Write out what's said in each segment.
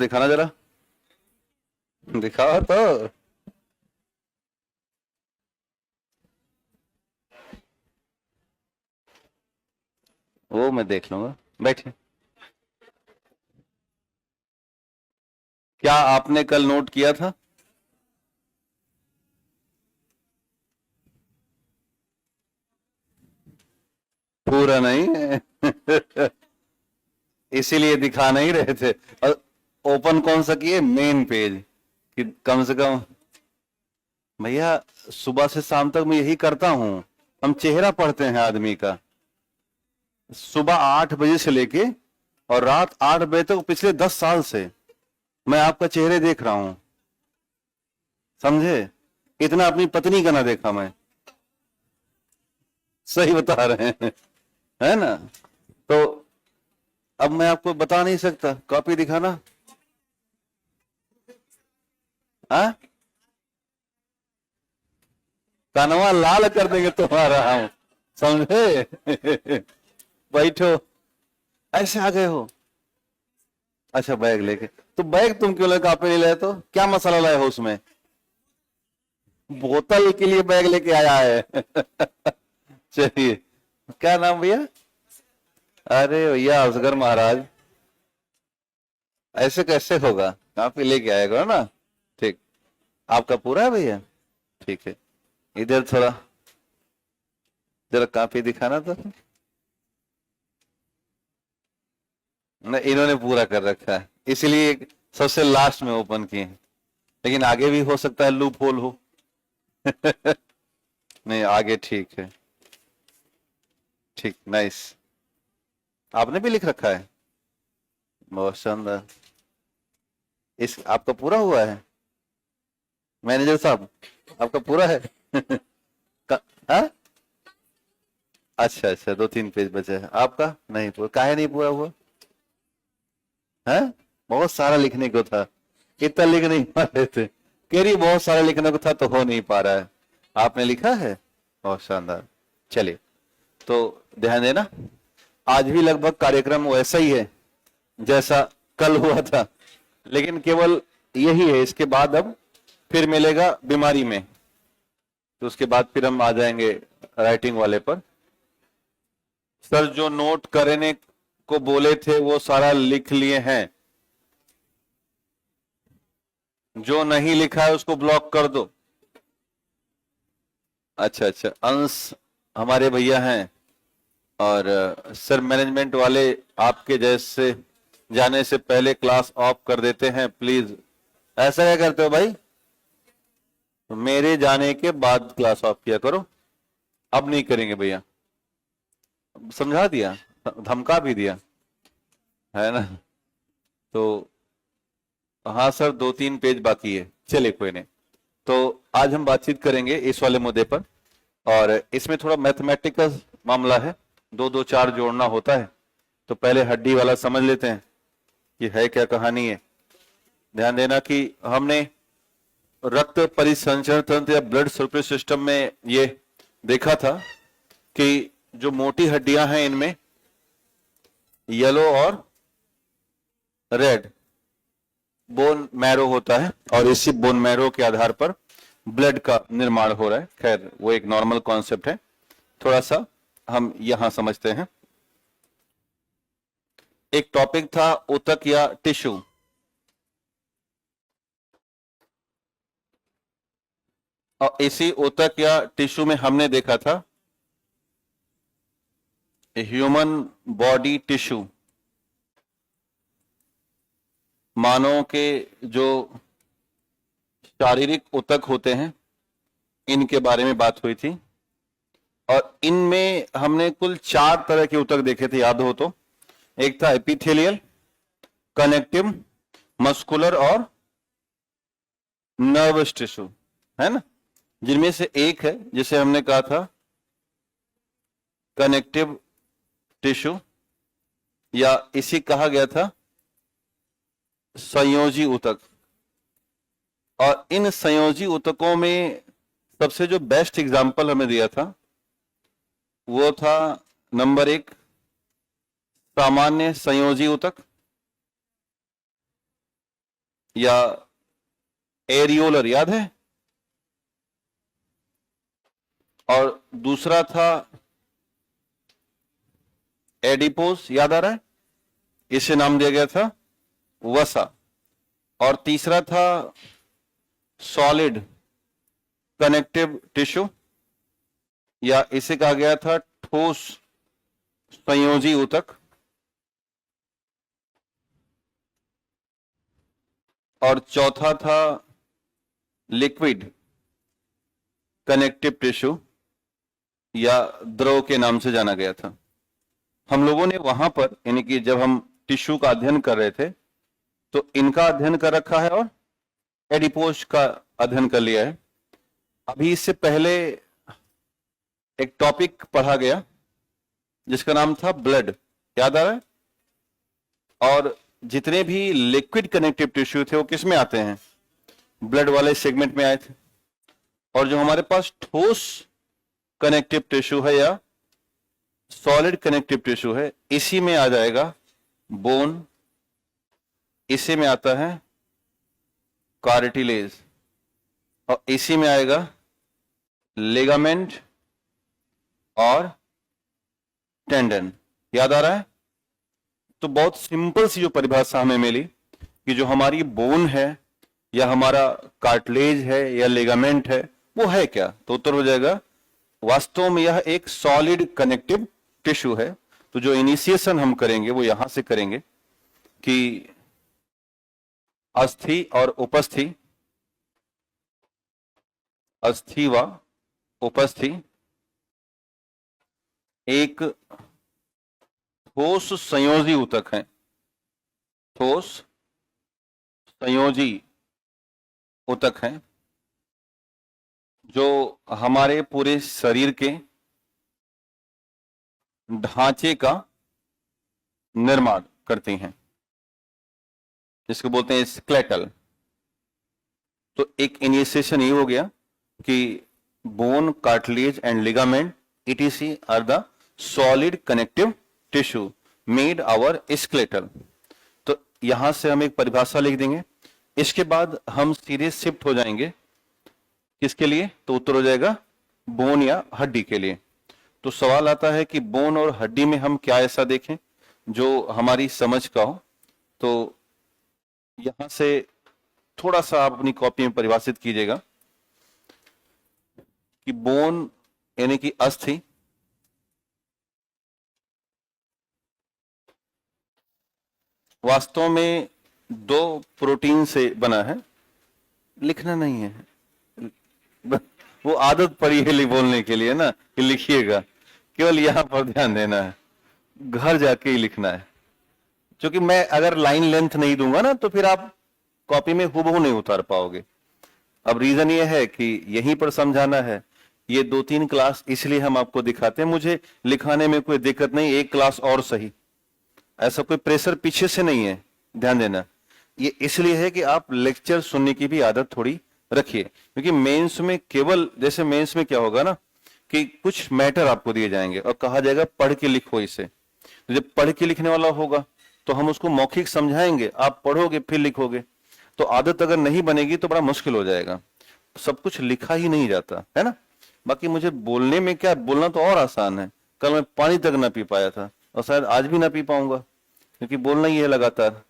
दिखाना जरा, दिखाओ तो। वो मैं देख लूंगा, बैठे। क्या आपने कल नोट किया था? पूरा नहीं है इसीलिए दिखा नहीं रहे थे। और ओपन कौन सा किए? मेन पेज, कि कम से कम। भैया सुबह से शाम तक मैं यही करता हूं। हम चेहरा पढ़ते हैं आदमी का, सुबह 8 बजे से लेके और रात 8 बजे तक, पिछले 10 साल से मैं आपका चेहरे देख रहा हूं, समझे? इतना अपनी पत्नी का ना देखा मैं, सही बता रहे हैं, है ना? तो अब मैं आपको बता नहीं सकता, कॉपी दिखाना। हाँ, कनवा लाल कर देंगे तुम्हारा हम, समझे? बैठो। ऐसे आ गए हो? अच्छा, बैग लेके। तो बैग तुम क्यों लेकर कॉपी नहीं लाए? तो क्या मसाला लाए हो उसमें? बोतल के लिए बैग लेके आया है चलिए, क्या नाम भैया? अरे भैया असगर महाराज, ऐसे कैसे होगा? कॉपी लेके आएगा ना। ठीक, आपका पूरा है भैया? ठीक है, इधर थोड़ा जरा कॉपी दिखाना तो। न, इन्होंने पूरा कर रखा है, इसलिए सबसे लास्ट में ओपन किए हैं। लेकिन आगे भी हो सकता है लूप होल हो नहीं, आगे ठीक है। ठीक, नाइस। आपने भी लिख रखा है, बहुत शानदार। इस आपका पूरा हुआ है मैनेजर साहब? आपका पूरा है हाँ? अच्छा अच्छा, 2-3 पेज बचे हैं आपका, नहीं पूरा? काहे नहीं पूरा हुआ है? बहुत सारा लिखने को था, इतना लिख नहीं पा रहे थे। कह रही बहुत सारा लिखने को था तो हो नहीं पा रहा है। आपने लिखा है, बहुत शानदार। चलिए, तो ध्यान देना, आज भी लगभग कार्यक्रम वैसा ही है जैसा कल हुआ था, लेकिन केवल यही है, इसके बाद अब फिर मिलेगा बीमारी में, तो उसके बाद फिर हम आ जाएंगे राइटिंग वाले पर। सर जो नोट करने को बोले थे वो सारा लिख लिए हैं, जो नहीं लिखा है उसको ब्लॉक कर दो। अच्छा अच्छा, अंश हमारे भैया हैं, और सर मैनेजमेंट वाले आपके जैसे जाने से पहले क्लास ऑफ कर देते हैं प्लीज। ऐसा क्या करते हो भाई? मेरे जाने के बाद क्लास ऑफ किया करो। अब नहीं करेंगे भैया, समझा दिया, धमका भी दिया, है ना? तो हाँ सर, 2-3 पेज बाकी है, चलिए कोई नहीं। तो आज हम बातचीत करेंगे इस वाले मुद्दे पर, और इसमें थोड़ा मैथमेटिकल मामला है, 2-2 4 जोड़ना होता है। तो पहले हड्डी वाला समझ लेते हैं कि है क्या कहानी है। ध्यान देना कि हमने रक्त परिसंचरण तंत्र या ब्लड सर्कुलेशन सिस्टम में ये देखा था कि जो मोटी हड्डियां हैं इनमें येलो और रेड बोन मैरो होता है, और इसी बोन मैरो के आधार पर ब्लड का निर्माण हो रहा है। खैर वो एक नॉर्मल कॉन्सेप्ट है, थोड़ा सा हम यहां समझते हैं। एक टॉपिक था ऊतक या टिश्यू, और इसी ऊतक या टिश्यू में हमने देखा था ह्यूमन बॉडी टिश्यू, मानव के जो शारीरिक ऊतक होते हैं इनके बारे में बात हुई थी, और इनमें हमने कुल 4 तरह के ऊतक देखे थे, याद हो तो। एक था एपिथेलियल, कनेक्टिव, मस्कुलर और नर्वस टिश्यू, है ना? जिनमें से एक है जिसे हमने कहा था कनेक्टिव टिश्यू, या इसी कहा गया था संयोजी ऊतक। और इन संयोजी ऊतकों में सबसे जो बेस्ट एग्जांपल हमें दिया था वो था नंबर 1 सामान्य संयोजी ऊतक, या एरियोलर, याद है? और दूसरा था एडिपोस, याद आ रहा है? इसे नाम दिया गया था वसा। और तीसरा था सॉलिड कनेक्टिव टिश्यू, या इसे कहा गया था ठोस संयोजी ऊतक। और चौथा था लिक्विड कनेक्टिव टिश्यू, या द्रव के नाम से जाना गया था। हम लोगों ने वहां पर, यानी कि जब हम टिश्यू का अध्ययन कर रहे थे, तो इनका अध्ययन कर रखा है और एडिपोज का अध्ययन कर लिया है। अभी इससे पहले एक टॉपिक पढ़ा गया जिसका नाम था ब्लड, याद आ रहा है? और जितने भी लिक्विड कनेक्टिव टिश्यू थे वो किस में आते हैं? ब्लड वाले सेगमेंट में आए थे। और जो हमारे पास ठोस कनेक्टिव टिश्यू है या सॉलिड कनेक्टिव टिश्यू है, इसी में आ जाएगा बोन, इसी में आता है कार्टिलेज, और इसी में आएगा लिगामेंट और टेंडन। याद आ रहा है? तो बहुत सिंपल सी जो परिभाषा हमें मिली कि जो हमारी बोन है या हमारा कार्टिलेज है या लिगामेंट है वो है क्या, तो उत्तर हो जाएगा वास्तव में यह एक सॉलिड कनेक्टिव टिश्यू है। तो जो इनिशिएशन हम करेंगे वो यहां से करेंगे कि अस्थि और उपस्थि, अस्थि व उपस्थि एक ठोस संयोजी ऊतक है, ठोस संयोजी ऊतक है जो हमारे पूरे शरीर के ढांचे का निर्माण करती हैं, जिसको बोलते हैं स्केलेटल। तो एक इनिशिएशन ये हो गया कि bone, cartilage and ligament etc are the solid connective tissue made our skeletal. तो यहां से हम एक परिभाषा लिख देंगे। इसके बाद हम सीधे शिफ्ट हो जाएंगे किसके लिए, तो उत्तर हो जाएगा बोन या हड्डी के लिए। तो सवाल आता है कि बोन और हड्डी में हम क्या ऐसा देखें जो हमारी समझ का हो। तो यहां से थोड़ा सा आप अपनी कॉपी में परिभाषित कीजिएगा कि बोन यानी कि अस्थि, वास्तव में दो प्रोटीन से बना है। लिखना नहीं है, वो आदत पड़ी है बोलने के लिए ना कि लिखिएगा, केवल यहां पर ध्यान देना है, घर जाके ही लिखना है। क्योंकि मैं अगर लाइन लेंथ नहीं दूंगा ना तो फिर आप कॉपी में हूबहू नहीं उतार पाओगे। अब रीजन ये है कि यहीं पर समझाना है। ये 2-3 क्लास इसलिए हम आपको दिखाते हैं, मुझे लिखाने में कोई दिक्कत नहीं, एक क्लास और सही, ऐसा कोई प्रेशर पीछे से नहीं है, ध्यान देना। ये इसलिए है कि आप लेक्चर सुनने की भी आदत थोड़ी रखिए, क्योंकि मेंस में केवल, जैसे मेंस में क्या होगा ना कि कुछ मैटर आपको दिए जाएंगे और कहा जाएगा पढ़ के लिखो इसे। तो जब पढ़ के लिखने वाला होगा तो हम उसको मौखिक समझाएंगे, आप पढ़ोगे फिर लिखोगे, तो आदत अगर नहीं बनेगी तो बड़ा मुश्किल हो जाएगा। सब कुछ लिखा ही नहीं जाता है ना। बाकी मुझे बोलने में क्या, बोलना तो और आसान है। कल मैं पानी तक ना पी पाया था और शायद आज भी ना पी पाऊंगा, क्योंकि बोलना ही है लगातार।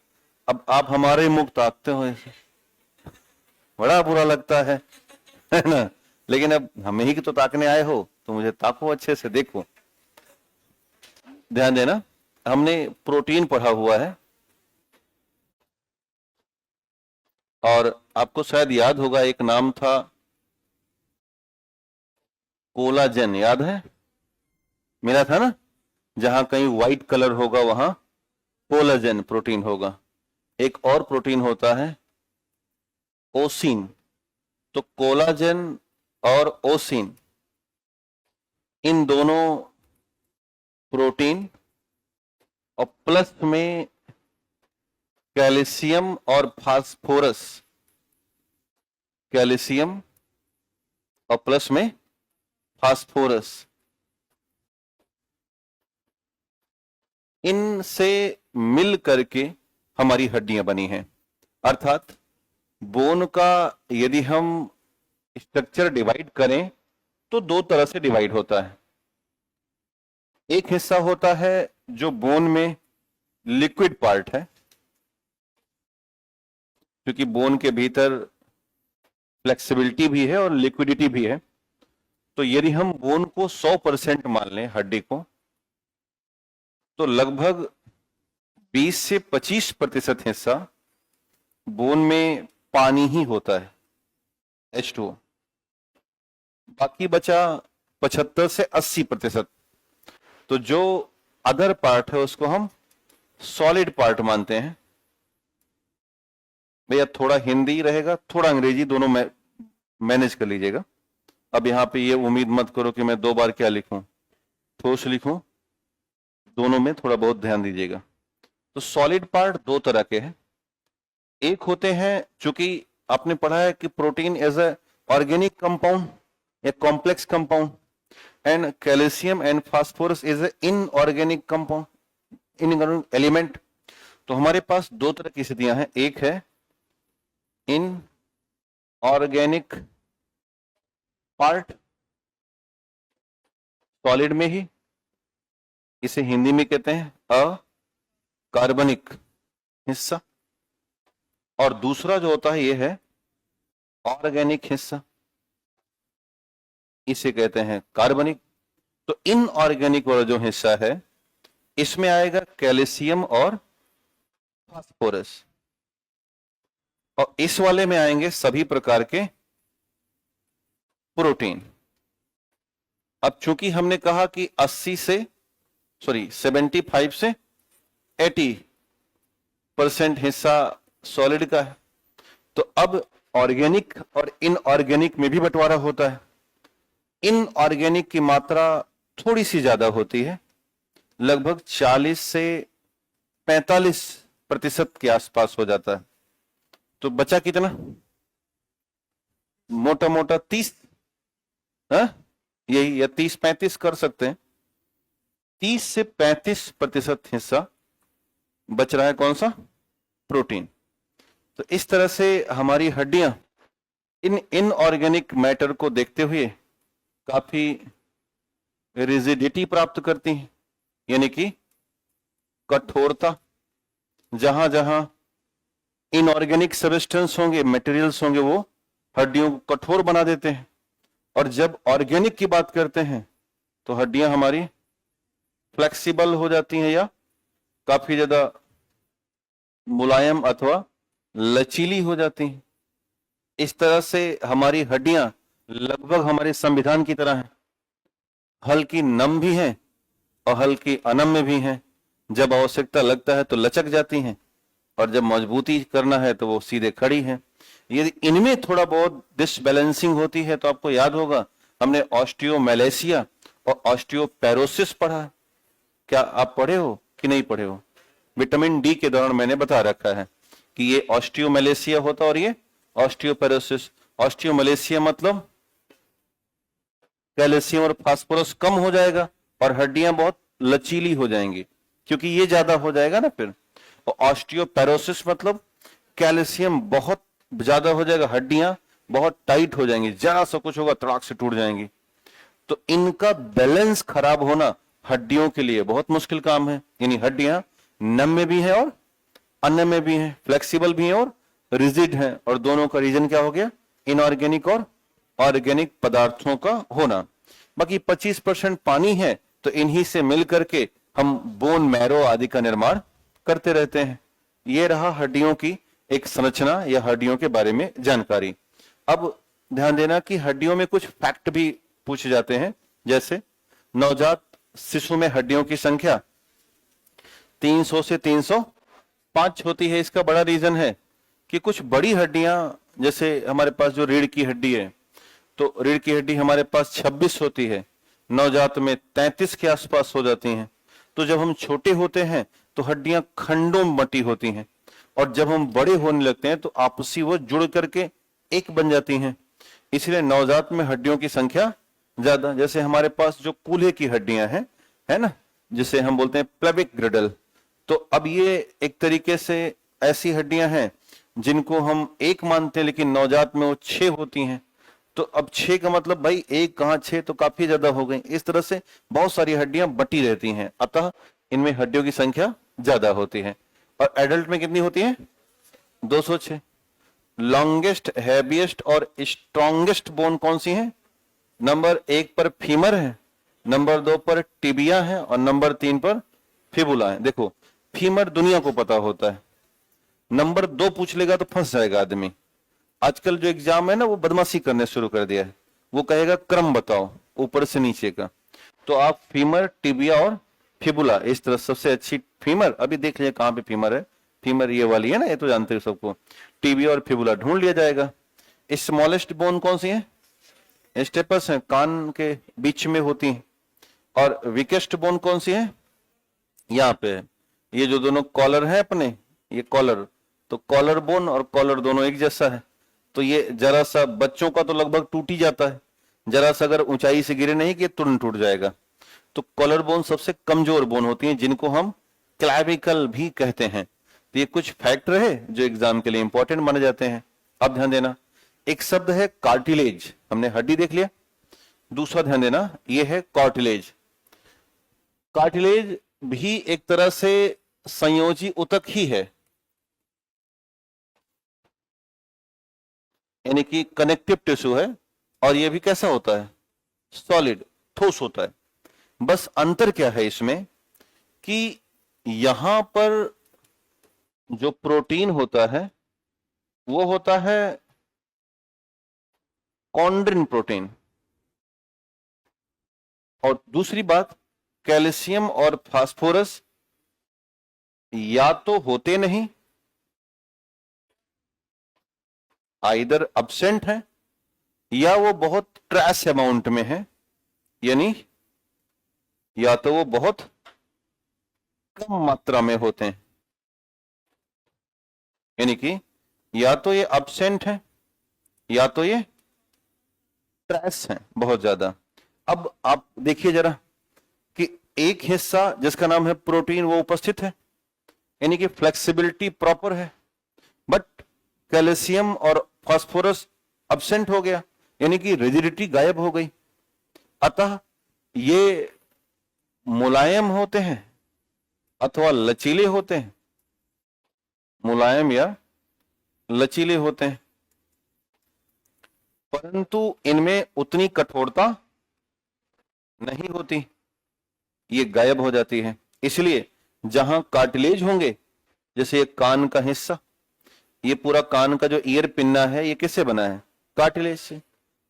अब आप हमारे मुख ताकते हो ऐसे, बड़ा बुरा लगता है ना। लेकिन अब हमें ही तो ताकने आए हो तो मुझे ताको, अच्छे से देखो, ध्यान देना। हमने प्रोटीन पढ़ा हुआ है और आपको शायद याद होगा एक नाम था कोलाजन, याद है? मेरा था ना, जहां कहीं व्हाइट कलर होगा वहां कोलाजन प्रोटीन होगा। एक और प्रोटीन होता है ओसिन। तो कोलाजन और ओसिन, इन दोनों प्रोटीन और प्लस में कैल्शियम और फास्फोरस, कैल्शियम और प्लस में फास्फोरस, इनसे मिल करके हमारी हड्डियां बनी हैं। अर्थात बोन का यदि हम स्ट्रक्चर डिवाइड करें तो दो तरह से डिवाइड होता है। एक हिस्सा होता है जो बोन में लिक्विड पार्ट है, क्योंकि बोन के भीतर फ्लेक्सिबिलिटी भी है और लिक्विडिटी भी है। तो यदि हम बोन को 100% मान लें, हड्डी को, तो लगभग 20 से 25% हिस्सा बोन में पानी ही होता है, H2O। बाकी बचा 75 से 80%। तो जो अदर पार्ट है उसको हम सॉलिड पार्ट मानते हैं। भैया थोड़ा हिंदी रहेगा, थोड़ा अंग्रेजी, दोनों मैनेज कर लीजिएगा। अब यहां पे ये उम्मीद मत करो कि मैं 2 बार क्या लिखूं, ठोस लिखूं, दोनों में थोड़ा बहुत ध्यान दीजिएगा। तो सॉलिड पार्ट दो तरह के हैं। एक होते हैं, चूंकि आपने पढ़ा है कि protein as a organic compound या complex compound, and calcium and phosphorus is a inorganic compound, inorganic element. तो हमारे पास दो तरह की स्थितियां हैं। एक है इनऑर्गेनिक पार्ट, सॉलिड में ही, इसे हिंदी में कहते हैं अकार्बनिक हिस्सा। और दूसरा जो होता है ये है ऑर्गेनिक हिस्सा, इसे कहते हैं कार्बनिक। तो इनऑर्गेनिक वाला जो हिस्सा है इसमें आएगा कैल्शियम और फास्फोरस, और इस वाले में आएंगे सभी प्रकार के प्रोटीन। अब चूंकि हमने कहा कि 75 से 80% हिस्सा सॉलिड का है, तो अब ऑर्गेनिक और इनऑर्गेनिक में भी बंटवारा होता है। इनऑर्गेनिक की मात्रा थोड़ी सी ज्यादा होती है, लगभग 40 से 45% के आसपास हो जाता है। तो बचा कितना? मोटा मोटा 30, यही, या 30-35 कर सकते हैं। 30 से 35% हिस्सा बच रहा है, कौन सा? प्रोटीन। तो इस तरह से हमारी हड्डियां इन इनऑर्गेनिक मैटर को देखते हुए काफी रिजिडिटी प्राप्त करती हैं, यानी कि कठोरता। जहां जहां इनऑर्गेनिक सब्सटेंस होंगे, मटेरियल्स होंगे, वो हड्डियों को कठोर बना देते हैं। और जब ऑर्गेनिक की बात करते हैं तो हड्डियां हमारी फ्लेक्सिबल हो जाती हैं या काफी ज्यादा मुलायम अथवा लचीली हो जाती हैं। इस तरह से हमारी हड्डियां लगभग हमारे संविधान की तरह हैं, हल्की नम भी हैं और हल्की अनम्य भी हैं। जब आवश्यकता लगता है तो लचक जाती हैं, और जब मजबूती करना है तो वो सीधे खड़ी हैं। यदि इनमें थोड़ा बहुत डिसबैलेंसिंग होती है तो आपको याद होगा हमने ऑस्टियोमैलेशिया और ऑस्टियोपेरोसिस पढ़ा। क्या आप पढ़े हो कि नहीं पढ़े हो? विटामिन डी के दौरान मैंने बता रखा है कि ये ऑस्टियोमैलेशिया होता और ये ऑस्टियोपेरोसिस। ऑस्टियोमैलेशिया मतलब कैल्शियम और फास्फोरस कम हो जाएगा और हड्डियां बहुत लचीली हो जाएंगी, क्योंकि ये ज्यादा हो जाएगा ना फिर। और ऑस्टियोपेरोसिस मतलब कैल्शियम बहुत ज्यादा हो जाएगा, हड्डियां बहुत टाइट हो जाएंगी, जरा सा कुछ होगा तड़ाक से टूट जाएंगी। तो इनका बैलेंस खराब होना हड्डियों के लिए बहुत मुश्किल काम है। यानी हड्डियां नम्य भी हैं और अनम्य भी हैं, फ्लेक्सिबल भी हैं और रिजिड हैं। और दोनों का रीजन क्या हो गया? इनऑर्गेनिक और ऑर्गेनिक पदार्थों का होना। बाकी 25% पानी है, तो इन्हीं से मिलकर के हम बोन मैरो आदि का निर्माण करते रहते हैं। ये रहा हड्डियों की एक संरचना या हड्डियों के बारे में जानकारी। अब ध्यान देना कि हड्डियों में कुछ फैक्ट भी पूछे जाते हैं, जैसे नवजात शिशु में हड्डियों की संख्या 300 से 305 होती है। इसका बड़ा रीजन है कि कुछ बड़ी हड्डियां, जैसे हमारे पास जो रीढ़ की हड्डी है, तो रीढ़ की हड्डी हमारे पास 26 होती है, नवजात में 33 के आसपास हो जाती हैं। तो जब हम छोटे होते हैं तो हड्डियां खंडों में बटी होती हैं, और जब हम बड़े होने लगते हैं तो आपसी वो जुड़ करके एक बन जाती हैं। इसलिए नवजात में हड्डियों की संख्या ज्यादा। जैसे हमारे पास जो कूल्हे की हड्डियां हैं, है ना, जिसे हम बोलते हैं प्लेबिक ग्रिडल, तो अब ये एक तरीके से ऐसी हड्डियां हैं जिनको हम एक मानते हैं, लेकिन नवजात में वो 6 होती हैं। तो अब 6 का मतलब भाई एक कहाँ 6, तो काफी ज्यादा हो गई। इस तरह से बहुत सारी हड्डियां बटी रहती हैं, अतः इनमें हड्डियों की संख्या ज्यादा होती है। और एडल्ट में कितनी होती है? 206। लॉन्गेस्ट, हैवीएस्ट और स्ट्रॉन्गेस्ट बोन कौन सी है? नंबर 1 पर फीमर है, नंबर 2 पर टिबिया है और नंबर 3 पर फिबुला है। देखो, फीमर दुनिया को पता होता है, नंबर 2 पूछ लेगा तो फंस जाएगा आदमी। आजकल जो एग्जाम है ना, वो बदमाशी करने शुरू कर दिया है। वो कहेगा क्रम बताओ ऊपर से नीचे का, तो आप फीमर, टिबिया और फिबुला, इस तरह सबसे अच्छी फीमर, अभी देख लीजिए कहां पे फीमर है। फीमर ये वाली है ना, ये तो जानते हो सबको। टिबिया और फिबुला ढूंढ लिया जाएगा। स्मॉलेस्ट बोन कौन सी है? स्टेपस है, कान के बीच में होती है। और वीकेस्ट बोन कौन सी है? यहाँ पे है। ये जो दोनों कॉलर है अपने, ये कॉलर, तो कॉलर बोन और कॉलर दोनों एक जैसा है। तो ये जरा सा बच्चों का तो लगभग टूट ही जाता है, जरा सा अगर ऊंचाई से गिरे नहीं कि तुरंत टूट जाएगा। तो कॉलर बोन सबसे कमजोर बोन होती है, जिनको हम क्लैविकल भी कहते हैं। तो ये कुछ फैक्ट रहे जो एग्जाम के लिए इंपॉर्टेंट माने जाते हैं। अब ध्यान देना, एक शब्द है कार्टिलेज, हमने हड्डी देख लिया। दूसरा ध्यान देना, ये है कार्टिलेज। कार्टिलेज भी एक तरह से संयोजी ऊतक ही है, यानी कि कनेक्टिव टिश्यू है। और ये भी कैसा होता है? सॉलिड, ठोस होता है। बस अंतर क्या है इसमें कि यहां पर जो प्रोटीन होता है वो होता है कॉन्ड्रिन प्रोटीन। और दूसरी बात, कैल्शियम और फास्फोरस या तो होते नहीं, आइदर अब्सेंट है, या वो बहुत ट्रेस अमाउंट में है, यानी या तो वो बहुत कम मात्रा में होते हैं, यानी कि या तो ये अब्सेंट है या तो ये ट्रेस है बहुत ज्यादा। अब आप देखिए जरा कि एक हिस्सा जिसका नाम है प्रोटीन वो उपस्थित है, यानी कि फ्लेक्सिबिलिटी प्रॉपर है, बट कैल्शियम और फास्फोरस अब्सेंट हो गया, यानी कि रिजिडिटी गायब हो गई। अतः ये मुलायम होते हैं अथवा लचीले होते हैं, मुलायम या लचीले होते हैं, परंतु इनमें उतनी कठोरता नहीं होती, ये गायब हो जाती है। इसलिए जहां कार्टिलेज होंगे, जैसे ये कान का हिस्सा, ये पूरा कान का जो ईयर पिन्ना है, ये किससे बना है? कार्टिलेज से।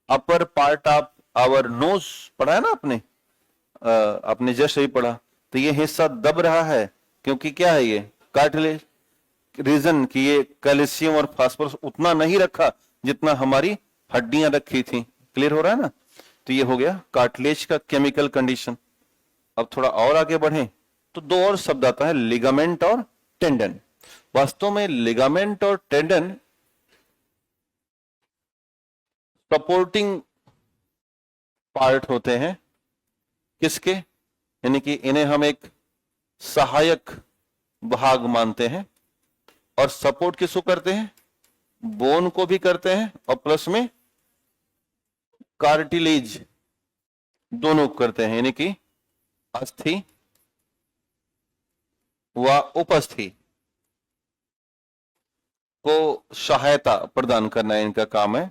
Upper part of our nose पढ़ा है ना आपने जस्ट भी पढ़ा, तो ये हिस्सा दब रहा है क्योंकि क्या है? ये कार्टिलेज। रीजन कि ये कैल्शियम और फास्फोरस उतना नहीं रखा जितना हमारी हड्डियां रखी थी। क्लियर हो रहा है ना? तो ये हो गया कार्टिलेज का केमिकल कंडीशन। अब थोड़ा और आगे बढ़े तो दो और शब्द आता है, लिगामेंट और टेंडन। वास्तव में लिगामेंट और टेंडन सपोर्टिंग पार्ट होते हैं किसके? यानी कि इन्हें हम एक सहायक भाग मानते हैं। और सपोर्ट किसको करते हैं? बोन को भी करते हैं और प्लस में कार्टिलेज दोनों करते हैं, यानी कि अस्थि व उपस्थि को सहायता प्रदान करना इनका काम है।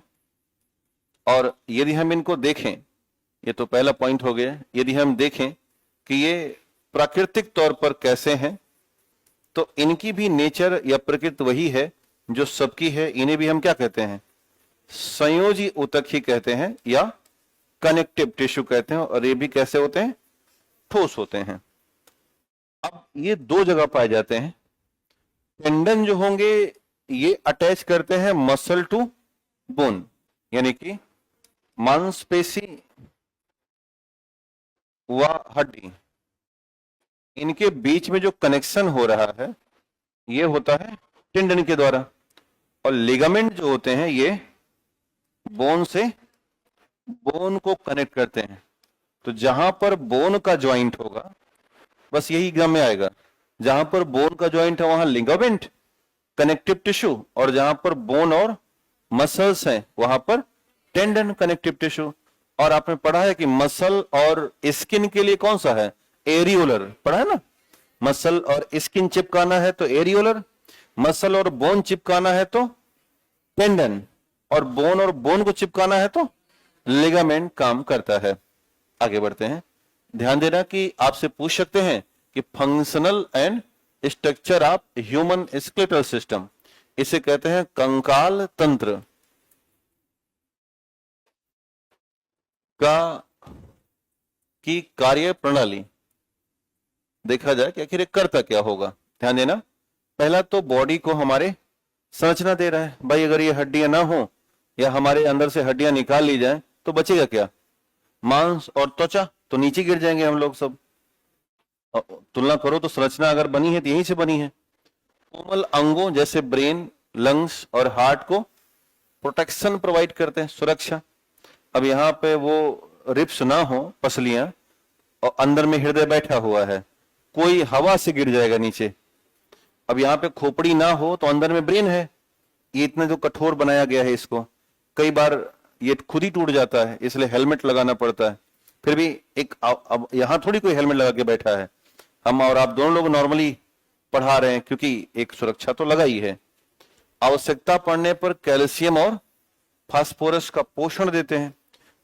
और यदि हम इनको देखें, ये तो पहला पॉइंट हो गया, यदि हम देखें कि ये प्राकृतिक तौर पर कैसे हैं, तो इनकी भी नेचर या प्रकृति वही है जो सबकी है। इन्हें भी हम क्या कहते हैं? संयोजी ऊतक ही कहते हैं या कनेक्टिव टिश्यू कहते हैं। और ये भी कैसे होते हैं? ठोस होते हैं। अब ये दो जगह पाए जाते हैं। टेंडन जो होंगे ये अटैच करते हैं मसल टू बोन, यानी कि मांसपेशी व हड्डी, इनके बीच में जो कनेक्शन हो रहा है ये होता है टेंडन के द्वारा। और लिगामेंट जो होते हैं ये बोन से बोन को कनेक्ट करते हैं। तो जहां पर बोन का ज्वाइंट होगा, बस यही एग्जाम में आएगा, जहां पर बोन का ज्वाइंट है वहां लिगामेंट, कनेक्टिव टिश्यू, और जहां पर बोन और मसल्स हैं वहां पर टेंडन कनेक्टिव टिश्यू। और आपने पढ़ा है कि मसल और स्किन के लिए कौन सा है, एरियोलर, पढ़ा है ना। मसल और स्किन चिपकाना है तो एरियोलर, मसल और बोन चिपकाना है तो टेंडन, और बोन को चिपकाना है तो लिगामेंट काम करता है। आगे बढ़ते हैं। ध्यान देना कि आपसे पूछ सकते हैं कि functional and structure of human skeletal system, इसे कहते हैं कंकाल तंत्र का की कार्य प्रणाली। देखा जाए कि आखिर ये करता क्या होगा। ध्यान देना, पहला तो बॉडी को हमारे संरचना दे रहा है। भाई अगर ये हड्डियां ना हो या हमारे अंदर से हड्डियां निकाल ली जाए तो बचेगा क्या, मांस और त्वचा, तो नीचे गिर जाएंगे हम लोग सब। तुलना करो तो संरचना अगर बनी है तो यहीं से बनी है। कोमल अंगों जैसे ब्रेन, लंग्स और हार्ट को प्रोटेक्शन प्रोवाइड करते हैं, सुरक्षा। अब यहाँ पे वो रिप्स ना हो, पसलियां, और अंदर में हृदय बैठा हुआ है, कोई हवा से गिर जाएगा नीचे। अब यहाँ पे खोपड़ी ना हो तो अंदर में ब्रेन है, ये इतना जो कठोर बनाया गया है इसको, कई बार ये खुद ही टूट जाता है, इसलिए हेलमेट लगाना पड़ता है। फिर भी एक अब यहाँ थोड़ी कोई हेलमेट लगा के बैठा है, हम और आप दोनों लोग नॉर्मली पढ़ा रहे हैं क्योंकि एक सुरक्षा तो लगा ही है। आवश्यकता पड़ने पर कैल्शियम और फास्फोरस का पोषण देते हैं,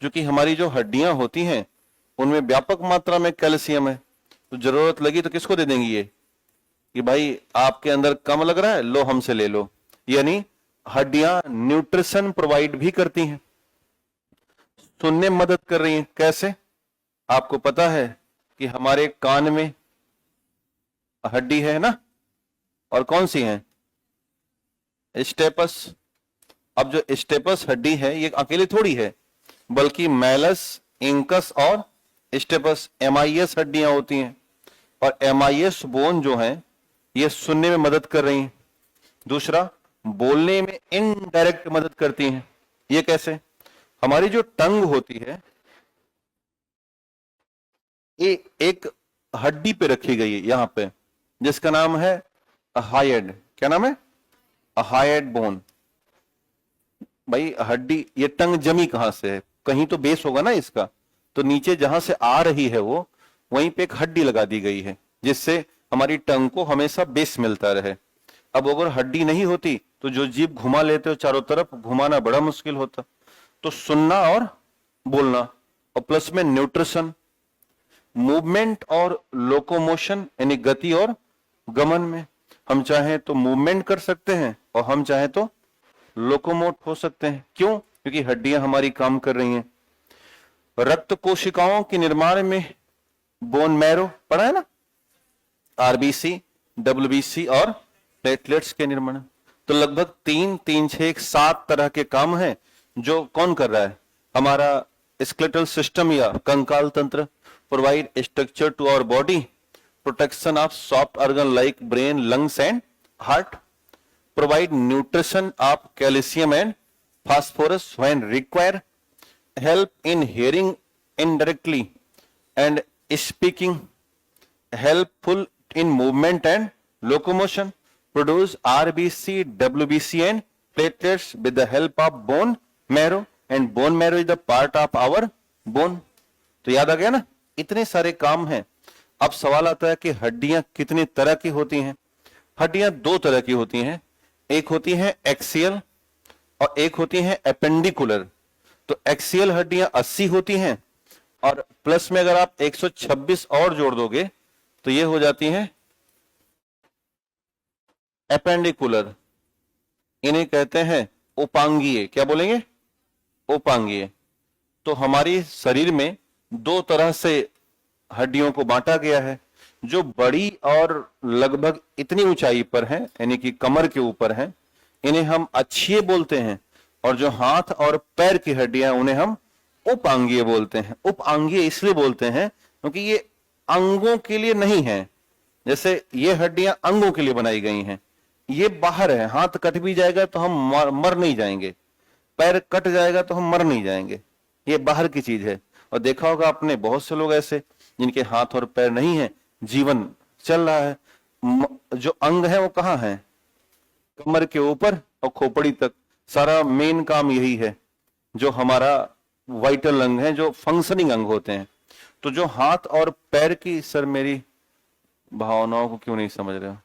जो कि हमारी जो हड्डियां होती हैं उनमें व्यापक मात्रा में कैल्शियम है, तो जरूरत लगी तो किसको दे देंगे ये कि भाई आपके अंदर कम लग रहा है, लो हमसे ले लो। यानी हड्डियां न्यूट्रिशन प्रोवाइड भी करती हैं, सुनने में मदद कर रही हैं। कैसे, आपको पता है कि हमारे कान में हड्डी है ना, और कौन सी है, स्टेपस। अब जो स्टेपस हड्डी है ये अकेली थोड़ी है, बल्कि मैलस, इंकस और स्टेपस एमआईएस हड्डियां होती हैं, और एमआईएस बोन जो है ये सुनने में मदद कर रही हैं। दूसरा, बोलने में इनडायरेक्ट मदद करती हैं। ये कैसे, हमारी जो टंग होती है ये एक हड्डी पे रखी गई है यहां पे, जिसका नाम है हाइड। क्या नाम है, हाइड बोन। भाई हड्डी, ये टंग जमी कहां से है, कहीं तो बेस होगा ना इसका, तो नीचे जहां से आ रही है वो वहीं पे एक हड्डी लगा दी गई है, जिससे हमारी टंग को हमेशा बेस मिलता रहे। अब अगर हड्डी नहीं होती तो जो जीभ घुमा लेते हो चारों तरफ, घुमाना बड़ा मुश्किल होता। तो सुनना और बोलना, और प्लस में न्यूट्रिशन, मूवमेंट और लोकोमोशन, यानी गति और गमन में हम चाहें तो मूवमेंट कर सकते हैं और हम चाहें तो लोकोमोट हो सकते हैं। क्यों, क्योंकि हड्डियां हमारी काम कर रही हैं। रक्त कोशिकाओं के निर्माण में बोन मैरो, पढ़ा है ना, आरबीसी, डब्ल्यूबीसी और प्लेटलेट्स के निर्माण। तो लगभग 3, 6, 7 तरह के काम हैं जो कौन कर रहा है, हमारा स्केलेटल सिस्टम या कंकाल तंत्र। Provide structure to our body, protection of soft organ like brain, lungs and heart, provide nutrition of calcium and phosphorus when required, help in hearing indirectly and speaking, helpful in movement and locomotion, produce RBC, WBC and platelets with the help of bone marrow, and bone marrow is the part of our bone। तो याद आ गया ना, इतने सारे काम हैं। अब सवाल आता है कि हड्डियां कितने तरह की होती हैं। हड्डियां 2 तरह की होती हैं, एक होती है एक्सियल और एक होती है एपेंडिकुलर। तो एक्सियल हड्डियां 80 होती हैं, और प्लस में अगर आप 126 और जोड़ दोगे तो ये हो जाती हैं एपेंडिकुलर। इन्हें कहते हैं उपांगीय। क्या बोलेंगे, उपांगीय। तो हमारी शरीर में 2 तरह से हड्डियों को बांटा गया है, जो बड़ी और लगभग इतनी ऊंचाई पर है, यानी कि कमर के ऊपर है, इन्हें हम अक्षीय बोलते हैं, और जो हाथ और पैर की हड्डियां उन्हें हम उपांगीय बोलते हैं। उपांगीय इसलिए बोलते हैं क्योंकि ये अंगों के लिए नहीं है, जैसे ये हड्डियां अंगों के लिए बनाई गई हैं, ये बाहर है। हाथ कट भी जाएगा तो हम मर नहीं जाएंगे, पैर कट जाएगा तो हम मर नहीं जाएंगे, ये बाहर की चीज है। और देखा होगा आपने, बहुत से लोग ऐसे जिनके हाथ और पैर नहीं है, जीवन चल रहा है, जो अंग है वो कहाँ है, कमर के ऊपर और खोपड़ी तक सारा मेन काम यही है, जो हमारा वाइटल अंग है, जो फंक्शनिंग अंग होते हैं। तो जो हाथ और पैर की, सर मेरी भावनाओं को क्यों नहीं समझ रहे हो?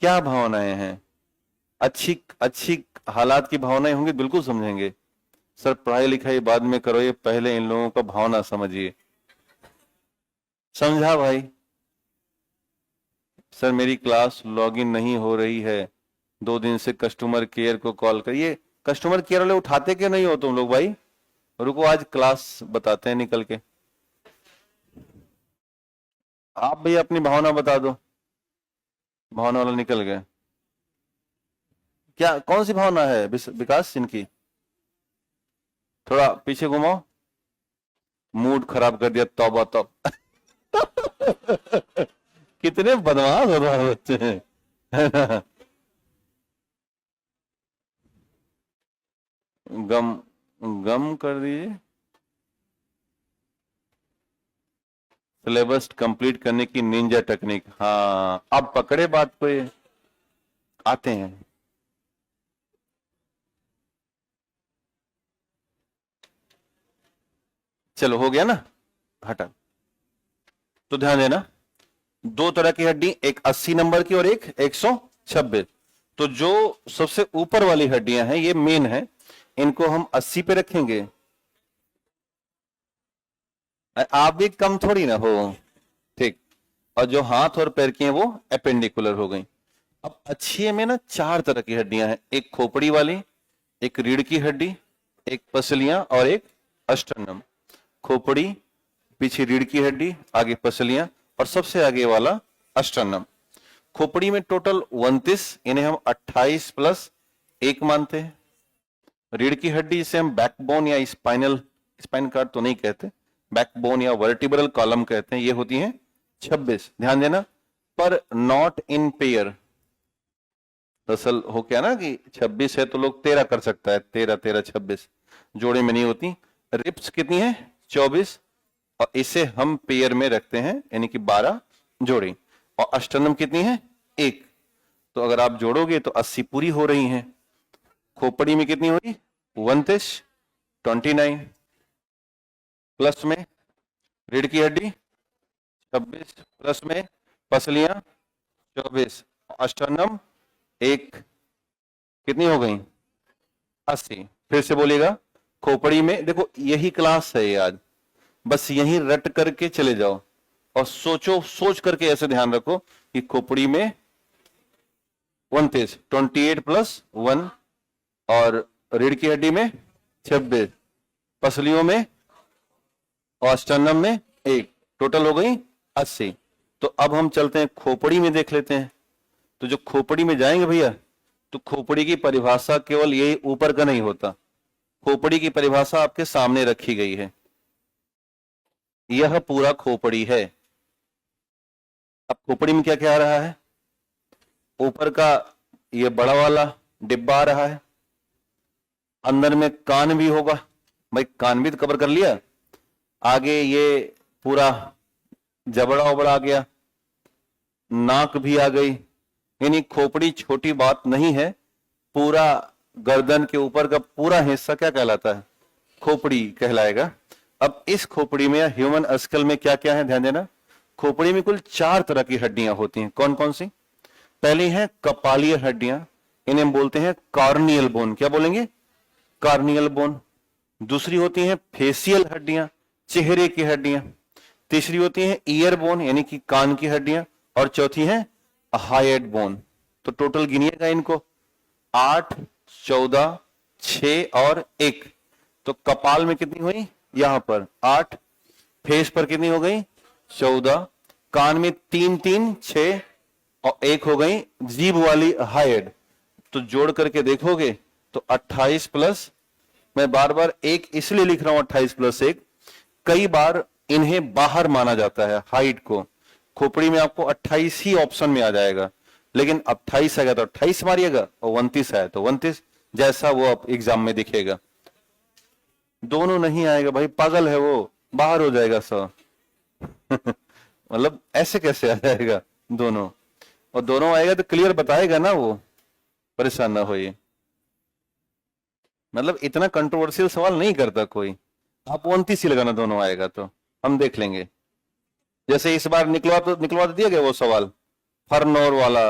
क्या भावनाएं हैं? अच्छी अच्छी हालात की भावनाएं होंगी, बिल्कुल समझेंगे। सर पढ़ाई लिखाई बाद में करो, ये पहले इन लोगों का भावना समझिए। समझा भाई? सर मेरी क्लास लॉगिन नहीं हो रही है, 2 दिन से कस्टमर केयर को कॉल करिए। कस्टमर केयर वाले उठाते क्यों नहीं हो तुम लोग भाई? रुको आज क्लास बताते हैं निकल के। आप भैया अपनी भावना बता दो। भावना वाला निकल गए। क्या कौन सी भावना है विकास इनकी? थोड़ा पीछे घुमाओ। मूड खराब कर दिया, तौबा तौबा। कितने बदमाश बदमाश बच्चे हैं, है ना? गम गम कर दीजिए। सिलेबस कंप्लीट करने की निंजा टेक्निक। हाँ अब पकड़े बात को, ये आते हैं। चलो हो गया ना, हटा। तो ध्यान देना, 2 तरह की हड्डी, एक 80 नंबर की और एक 126। तो जो सबसे ऊपर वाली हड्डियां हैं ये मेन है, इनको हम 80 पे रखेंगे। आप भी कम थोड़ी ना हो, ठीक। और जो हाथ और पैर की हैं वो एपेंडिकुलर हो गई। अब अच्छी में ना 4 तरह की हड्डियां हैं, एक खोपड़ी वाली, एक रीढ़ की हड्डी, एक पसलियां और एक अष्टनम। खोपड़ी, पीछे रीढ़ की हड्डी, आगे पसलियां और सबसे आगे वाला अष्टनम। खोपड़ी में टोटल 29, इन्हें हम 28 प्लस 1 मानते हैं। रीढ़ की हड्डी जिसे हम बैकबोन या स्पाइन कार्ड तो नहीं कहते, बैकबोन या वर्टिब्रल कॉलम कहते हैं, ये होती है 26। ध्यान देना, पर नॉट इन पेयर। दरअसल हो क्या ना कि 26 है तो लोग 13 कर सकता है, 13 13 26, जोड़े में नहीं होती। रिप्स कितनी है? 24, और इसे हम पेयर में रखते हैं, यानी कि 12 जोड़ी। और अष्टनम कितनी है? 1। तो अगर आप जोड़ोगे तो 80 पूरी हो रही हैं। खोपड़ी में कितनी हुई? 29, 29 प्लस में रीढ़ की हड्डी 26 प्लस में पसलियां 24, अष्टनम 1, कितनी हो गई? 80। फिर से बोलिएगा, खोपड़ी में देखो यही क्लास है ये आज, बस यही रट करके चले जाओ और सोचो, सोच करके ऐसे ध्यान रखो कि खोपड़ी में 29, 28 प्लस 1, और रीढ़ की हड्डी में 26, पसलियों में और अष्टनम में 1, टोटल हो गई 80। तो अब हम चलते हैं खोपड़ी में, देख लेते हैं। तो जो खोपड़ी में जाएंगे भैया, तो खोपड़ी की परिभाषा केवल ये ऊपर का नहीं होता, खोपड़ी की परिभाषा आपके सामने रखी गई है। यह पूरा खोपड़ी है। अब खोपड़ी में क्या क्या आ रहा है? ऊपर का ये बड़ा वाला डिब्बा आ रहा है, अंदर में कान भी होगा, भाई कान भी तो कवर कर लिया। आगे ये पूरा जबड़ा उबड़ा आ गया, नाक भी आ गई, यानी खोपड़ी छोटी बात नहीं है। पूरा गर्दन के ऊपर का पूरा हिस्सा क्या कहलाता है? खोपड़ी कहलाएगा। अब इस खोपड़ी में, ह्यूमन अस्कल में क्या क्या है ध्यान देना। खोपड़ी में कुल 4 तरह की हड्डियां होती हैं। कौन कौन सी? पहली है कपालीय हड्डियां, इन्हें हम बोलते हैं कार्नियल बोन। क्या बोलेंगे? Corneal bone. दूसरी होती है फेसियल हड्डियां, चेहरे की हड्डियां। तीसरी होती है ईयर बोन, यानी कि कान की हड्डियां। और चौथी है हाइड बोन। तो टोटल गिनिएगा इनको, 8, 14, 6 और 1। तो कपाल में कितनी हुई? यहां पर 8, फेस पर कितनी हो गई? 14, कान में 3 3 6 और 1 हो गई जीभ वाली हाइड। तो जोड़ करके देखोगे तो 28 प्लस, मैं बार बार 1 इसलिए लिख रहा हूं 28 प्लस 1, कई बार इन्हें बाहर माना जाता है हाइट को। खोपड़ी में आपको 28 ही ऑप्शन में आ जाएगा, लेकिन 28 आएगा तो 28 मारिएगा और 29 आया तो 29, जैसा वो अब एग्जाम में दिखेगा। दोनों नहीं आएगा भाई, पागल है वो, बाहर हो जाएगा सर। मतलब ऐसे कैसे आ जाएगा दोनों? और दोनों आएगा तो क्लियर बताएगा ना वो, परेशान ना होइए। मतलब इतना कंट्रोवर्शियल सवाल नहीं करता कोई। आप 29 ही लगाना, दोनों आएगा तो हम देख लेंगे। जैसे इस बार निकलवा तो दिया गया वो सवाल फरनोर वाला।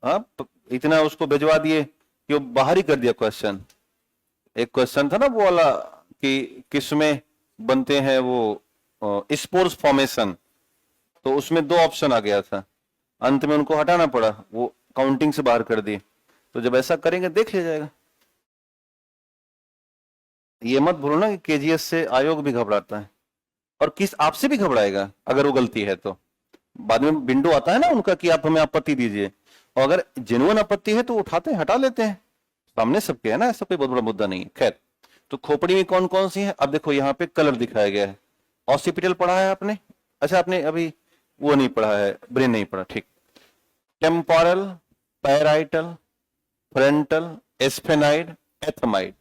हाँ, इतना उसको भिजवा दिए कि वो बाहर ही कर दिया क्वेश्चन। एक क्वेश्चन था ना वो वाला कि किसमें बनते हैं वो स्पोर्स फॉर्मेशन, तो उसमें 2 ऑप्शन आ गया था, अंत में उनको हटाना पड़ा, वो काउंटिंग से बाहर कर दिए। तो जब ऐसा करेंगे देख लिया जाएगा। ये मत भूलना कि केजीएस से आयोग भी घबराता है, और किस आपसे भी घबराएगा अगर वो गलती है तो। बाद में विंडो आता है ना उनका कि आप हमें आपत्ति दीजिए, और अगर जेन्युइन आपत्ति है तो उठाते हैं, हटा लेते हैं, सामने सबके है ना, ऐसा कोई बहुत बड़ा मुद्दा नहीं है। खैर, तो खोपड़ी में कौन कौन सी है, अब देखो यहाँ पे कलर दिखाया गया है। ऑसिपिटल पढ़ा है आपने? अच्छा, आपने अभी वो नहीं पढ़ा है, ब्रेन नहीं पढ़ा, ठीक। Temporal, parietal, frontal, sphenoid, ethmoid.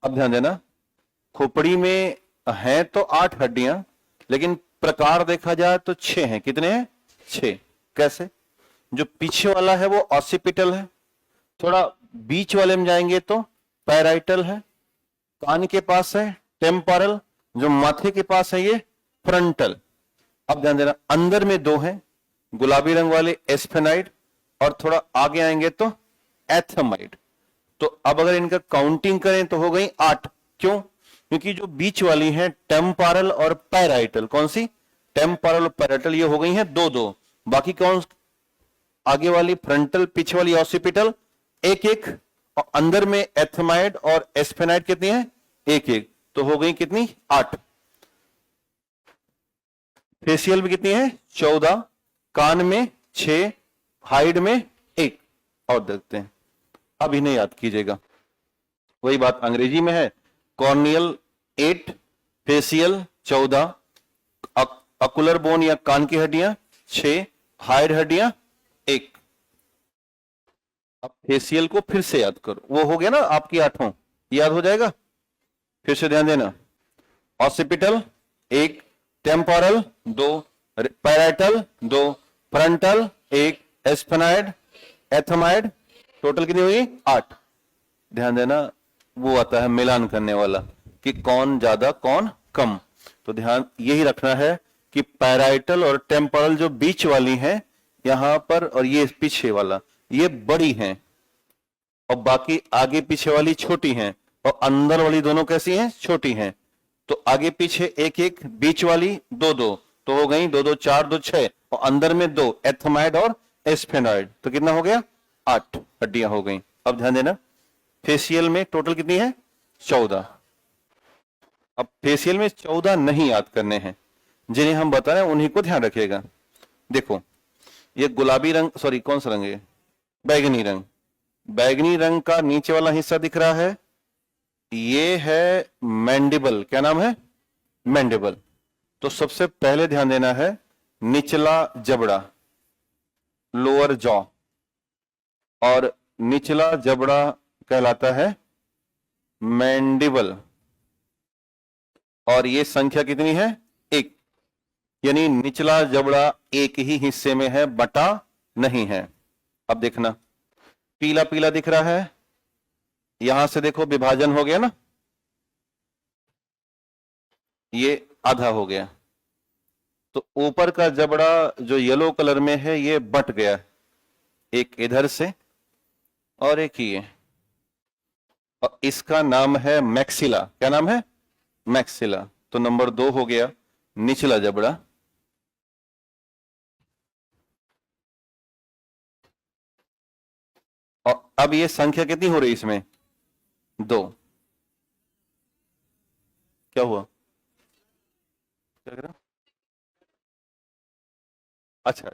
अब ध्यान देना, खोपड़ी में हैं तो 8 हड्डियां, लेकिन प्रकार देखा जाए तो 6 हैं। कितने हैं? 6। कैसे? जो पीछे वाला है वो ऑसिपिटल है, थोड़ा बीच वाले में जाएंगे तो पैराइटल है, कान के पास है टेम्पोरल, जो माथे के पास है ये फ्रंटल। अब ध्यान देना, अंदर में 2 हैं, गुलाबी रंग वाले एस्फेनाइड, और थोड़ा आगे आएंगे तो एथमाइड। तो अब अगर इनका काउंटिंग करें तो हो गई 8। क्यों? क्योंकि जो बीच वाली है टेम्पोरल और पैराइटल, कौन सी? टेम्पोरल और पैराइटल, ये हो गई है 2-2। बाकी कौन? आगे वाली फ्रंटल, पीछे वाली ऑसिपिटल, 1-1, और अंदर में एथमाइड और एस्फेनाइड कितनी है? 1-1। तो हो गई कितनी? 8। फेशियल में कितनी है? 14। कान में 6, हाइड में 1। और देखते हैं, अब इन्हें याद कीजिएगा, वही बात अंग्रेजी में है। कॉर्नियल 8, फेशियल 14, अकुलर बोन या कान की हड्डियां 6, हाइड हड्डियां 1। अब फेशियल को फिर से याद करो, वो हो गया ना आपकी 8, याद हो जाएगा। फिर से ध्यान देना, occipital 1, temporal 2, parietal 2, frontal 1, sphenoid, ethmoid, total कितनी हुई? 8। ध्यान देना, वो आता है मिलान करने वाला कि कौन ज्यादा कौन कम। तो ध्यान यही रखना है कि पैराइटल और टेम्पोरल जो बीच वाली हैं यहां पर, और ये पीछे वाला, ये बड़ी हैं, और बाकी आगे पीछे वाली छोटी हैं, और अंदर वाली दोनों कैसी हैं? छोटी हैं। तो आगे पीछे 1-1, बीच वाली 2-2, तो हो गई 2-2 4, 2 6, और अंदर में 2 एथमाइड और एस्फेनाइड, तो कितना हो गया? 8 हड्डियां हो गई। अब ध्यान देना, फेशियल में टोटल कितनी है? 14। अब फेशियल में 14 नहीं याद करने हैं, जिन्हें हम बता रहे हैं उन्हीं को ध्यान रखिएगा। देखो, ये गुलाबी रंग, सॉरी कौन सा रंग है? बैगनी रंग। बैगनी रंग का नीचे वाला हिस्सा दिख रहा है, ये है मैंडिबल। क्या नाम है? मैंडिबल। तो सबसे पहले ध्यान देना है, निचला जबड़ा, लोअर जॉ, और निचला जबड़ा कहलाता है मैंडिबल, और ये संख्या कितनी है? 1। यानी निचला जबड़ा एक ही हिस्से में है, बटा नहीं है। अब देखना, पीला पीला दिख रहा है, यहां से देखो विभाजन हो गया ना, ये आधा हो गया। तो ऊपर का जबड़ा जो येलो कलर में है ये बट गया, एक इधर से और एक ये, और इसका नाम है मैक्सिला। क्या नाम है? मैक्सिला। तो नंबर 2 हो गया निचला जबड़ा। और अब ये संख्या कितनी हो रही इसमें? 2। क्या हुआ? क्या करा? अच्छा,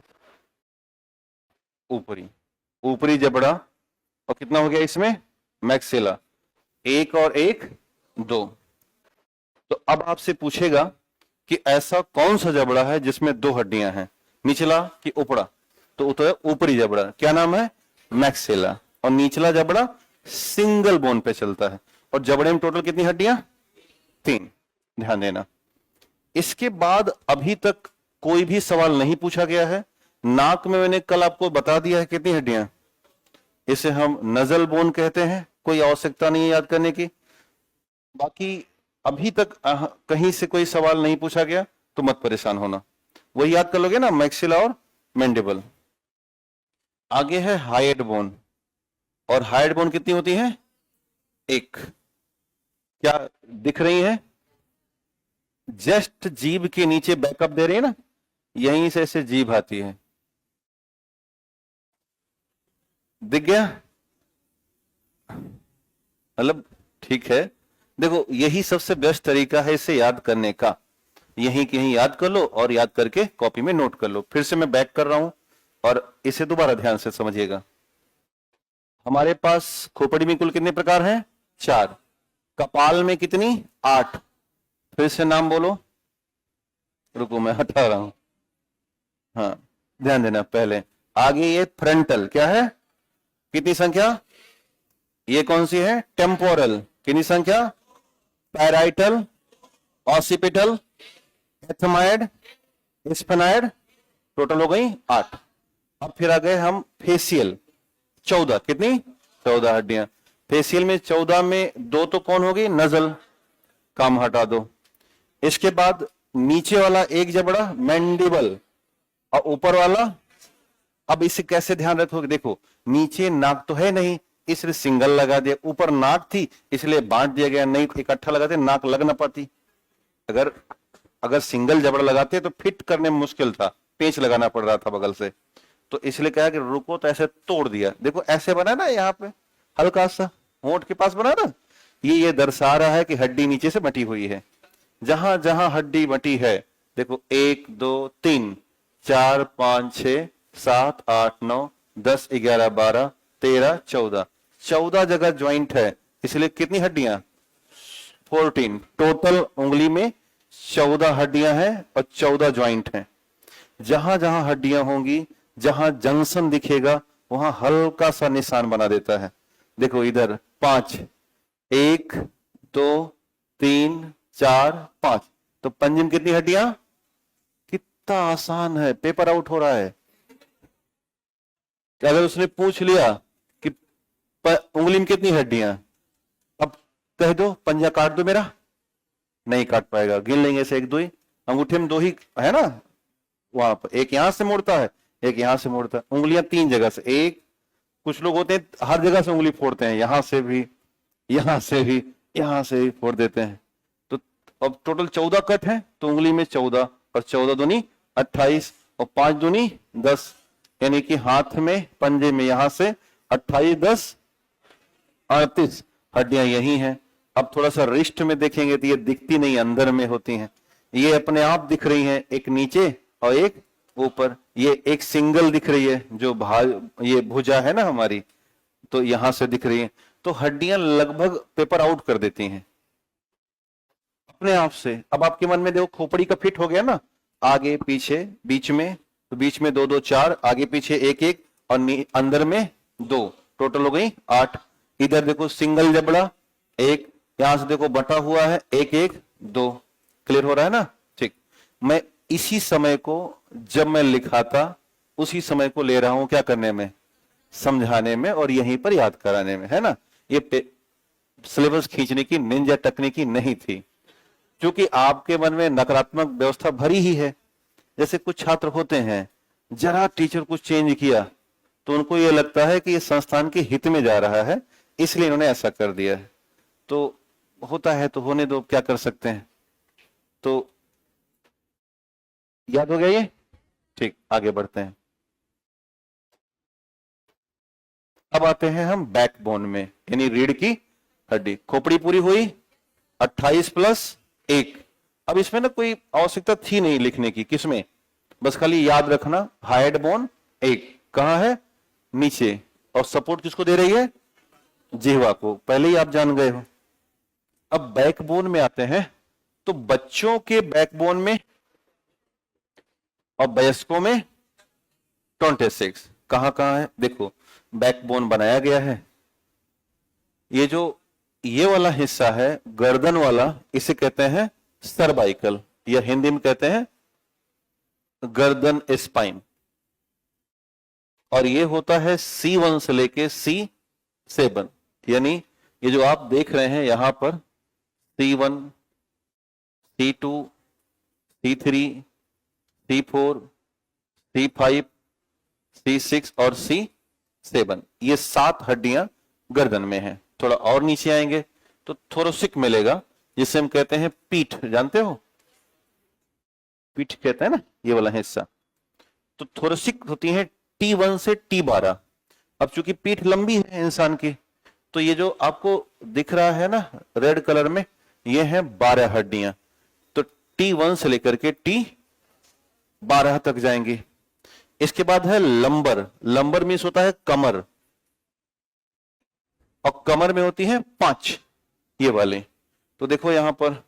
ऊपरी ऊपरी जबड़ा, और कितना हो गया इसमें? मैक्सिला। 1 और 1 2। तो अब आपसे पूछेगा कि ऐसा कौन सा जबड़ा है जिसमें 2 हड्डियां हैं, निचला कि ऊपरा? तो ऊपरी जबड़ा। क्या नाम है? मैक्सिला। और निचला जबड़ा सिंगल बोन पे चलता है। और जबड़े में टोटल कितनी हड्डियां? 3। ध्यान देना, इसके बाद अभी तक कोई भी सवाल नहीं पूछा गया है नाक में मैंने कल आपको बता दिया है कितनी हड्डियां, इसे हम नजल बोन कहते हैं, कोई आवश्यकता नहीं है याद करने की। बाकी अभी तक कहीं से कोई सवाल नहीं पूछा गया तो मत परेशान होना, वही याद कर लोगे ना, मैक्सिला और मैंडिबल। आगे है हाइड बोन, और हाइड बोन कितनी होती है? एक। क्या दिख रही है? जस्ट जीभ के नीचे बैकअप दे रही है ना, यहीं से ऐसे जीभ आती है, दिख गया? मतलब ठीक है, देखो यही सबसे बेस्ट तरीका है इसे याद करने का, यहीं कहीं याद कर लो और याद करके कॉपी में नोट कर लो। फिर से मैं बैक कर रहा हूं और इसे दोबारा ध्यान से समझिएगा। हमारे पास खोपड़ी में कुल कितने प्रकार हैं? 4। कपाल में कितनी? 8। फिर से नाम बोलो, रुको मैं हटा रहा हूं, हाँ ध्यान देना। पहले आगे ये फ्रंटल, क्या है? कितनी संख्या? ये कौन सी है? टेम्पोरल, कितनी संख्या? पैराइटल, ऑसिपिटल, एथमाइड, स्फेनाइड, टोटल हो गई 8। अब फिर आ गए हम फेशियल, 14। कितनी? 14 हड्डियां। फेशियल में 14 में 2 तो कौन होगी? नजल, काम हटा दो। इसके बाद नीचे वाला एक जबड़ा मैंडिबल, और ऊपर वाला, अब इसे कैसे ध्यान रखोगे? देखो नीचे नाक तो है नहीं, इसलिए सिंगल लगा दिया, ऊपर नाक थी इसलिए बांट दिया गया, नहीं इकट्ठा लगाते नाक लग ना पाती। अगर सिंगल जबड़ा लगाते तो फिट करने में मुश्किल था, पेंच लगाना पड़ रहा था बगल से, तो इसलिए कहा कि रुको, तो ऐसे तोड़ दिया। देखो ऐसे बना ना, यहाँ पे हल्का सा होंठ के पास बना ना, ये दर्शा रहा है कि हड्डी नीचे से बटी हुई है। जहां जहां हड्डी बटी है, देखो 1 2 3 4 5 6 7 8 9 10 11 12 13 14, 14 जगह ज्वाइंट है, इसलिए कितनी हड्डियां? 14। टोटल उंगली में 14 हड्डियां हैं और 14 ज्वाइंट हैं। जहां जहां हड्डियां होंगी, जहां जंक्शन दिखेगा, वहां हल्का सा निशान बना देता है। देखो इधर 5, 1 2 3 4 5, तो पंजे में कितनी हड्डियां? कितना आसान है, पेपर आउट हो रहा है। अगर उसने पूछ लिया कि उंगली में कितनी हड्डियां, अब कह दो पंजा काट दो मेरा, नहीं काट पाएगा, गिन लेंगे से 1 2 ही, अंगूठे में 2 ही है ना, वहां पर एक यहां से मुड़ता है, एक यहां से मुड़ता है, उंगलियां 3 जगह से, एक कुछ लोग होते हैं हर जगह से उंगली फोड़ते हैं, यहां से भी, यहां से भी, यहां से भी फोड़ देते हैं। तो अब टोटल 14 कट है, तो उंगली में 14, और 14 दूनी 28, और 5 दूनी 10, यानी कि हाथ में पंजे में यहां से 28 10 38 हड्डियां यही हैं। अब थोड़ा सा रिस्ट में देखेंगे तो ये दिखती नहीं, अंदर में होती हैं, ये अपने आप दिख रही हैं, एक नीचे और एक ऊपर। ये एक सिंगल दिख रही है, जो ये भुजा है ना हमारी, तो यहां से दिख रही है। तो हड्डियां लगभग पेपर आउट कर देती हैं अपने आप से। अब आपके मन में देखो खोपड़ी का फिट हो गया ना, आगे पीछे बीच में, तो बीच में 2 2 4, आगे पीछे 1 1, और अंदर में 2, टोटल हो गई 8। इधर देखो सिंगल जबड़ा 1, यहां से देखो बटा हुआ है 1 1 2, क्लियर हो रहा है ना? ठीक। मैं इसी समय को जब मैं लिखा था उसी समय को ले रहा हूं, क्या करने में? समझाने में और यहीं पर याद कराने में, है ना? ये सिलेबस खींचने की निंजा तकनीकी नहीं थी, क्योंकि आपके मन में नकारात्मक व्यवस्था भरी ही है। जैसे कुछ छात्र होते हैं, जरा टीचर कुछ चेंज किया तो उनको ये लगता है कि ये संस्थान के हित में जा रहा है, इसलिए इन्होंने ऐसा कर दिया है। तो होता है तो होने दो, क्या कर सकते हैं। तो याद हो गया ये? ठीक, आगे बढ़ते हैं। अब आते हैं हम बैकबोन में, यानी रीढ़ की हड्डी। खोपड़ी पूरी हुई, 28 प्लस 1। अब इसमें ना कोई आवश्यकता थी नहीं लिखने की, किसमें? बस खाली याद रखना, हाइड बोन 1 कहां है? नीचे, और सपोर्ट किसको दे रही है? जिह्वा को, पहले ही आप जान गए हो। अब बैकबोन में आते हैं, तो बच्चों के बैकबोन में और वयस्कों में 26 कहां कहां है? देखो बैकबोन बनाया गया है, ये वाला हिस्सा है गर्दन वाला, इसे कहते हैं सर्वाइकल, या हिंदी में कहते हैं गर्दन स्पाइन। और ये होता है C1 से लेके C7, यानी ये जो आप देख रहे हैं यहां पर C1, C2, C3, C4, C5, C6 और C7, ये 7 हड्डियां गर्दन में हैं। थोड़ा और नीचे आएंगे तो थोरोसिक मिलेगा, जिसे हम कहते हैं पीठ, जानते हो पीठ कहते हैं ना, ये वाला हिस्सा। तो थोरोसिक होती है T1 से T12। अब चूंकि पीठ लंबी है इंसान की, तो ये जो आपको दिख रहा है ना रेड कलर में, ये है 12 हड्डियां। तो T1 से लेकर के T12 तक जाएंगी। इसके बाद है लंबर। लंबर मीन्स होता है कमर, और कमर में होती है 5 ये वाले। तो देखो यहां पर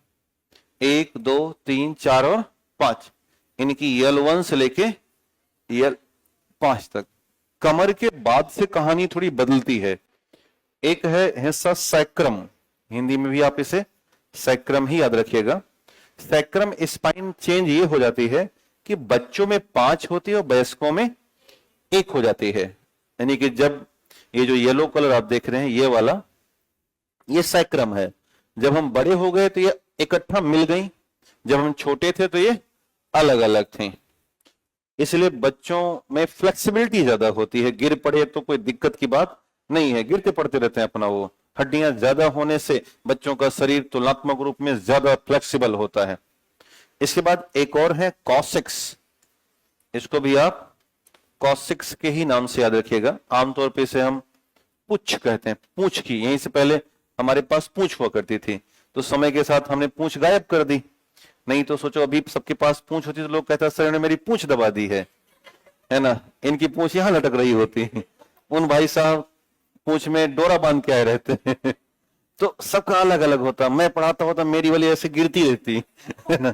1 2 3 4 और 5, इनकी L1 से लेके L5 तक। कमर के बाद से कहानी थोड़ी बदलती है। एक है हिस्सा सैक्रम, हिंदी में भी आप इसे सैक्रम ही याद रखिएगा। सैक्रम स्पाइन चेंज ये हो जाती है कि बच्चों में 5 होती है और वयस्कों में 1 हो जाती है। यानी कि जब ये जो येलो कलर आप देख रहे हैं ये वाला, ये सैक्रम है। जब हम बड़े हो गए तो ये इकट्ठा मिल गई, जब हम छोटे थे तो ये अलग अलग थे। इसलिए बच्चों में फ्लेक्सिबिलिटी ज्यादा होती है, गिर पड़े तो कोई दिक्कत की बात नहीं है, गिरते पड़ते रहते हैं अपना। वो हड्डियां ज्यादा होने से बच्चों का शरीर तुलनात्मक रूप में ज्यादा फ्लेक्सिबल होता है। इसके बाद एक और है कॉसिक्स, इसको भी आप कॉसिक्स के ही नाम से याद रखिएगा। आमतौर पर इसे हम पूंछ कहते हैं, पूंछ की। यहीं से पहले हमारे पास पूंछ हुआ करती थी, तो समय के साथ हमने पूंछ गायब कर दी। नहीं तो सोचो अभी सबके पास पूंछ होती तो लोग कहते सर ने मेरी पूंछ दबा दी है ना, इनकी पूंछ यहां लटक रही होती। उन भाई साहब पूंछ में डोरा बांध के आए रहते हैं। तो सबका अलग अलग होता। मैं पढ़ाता होता मेरी वाली ऐसे गिरती रहती है ना,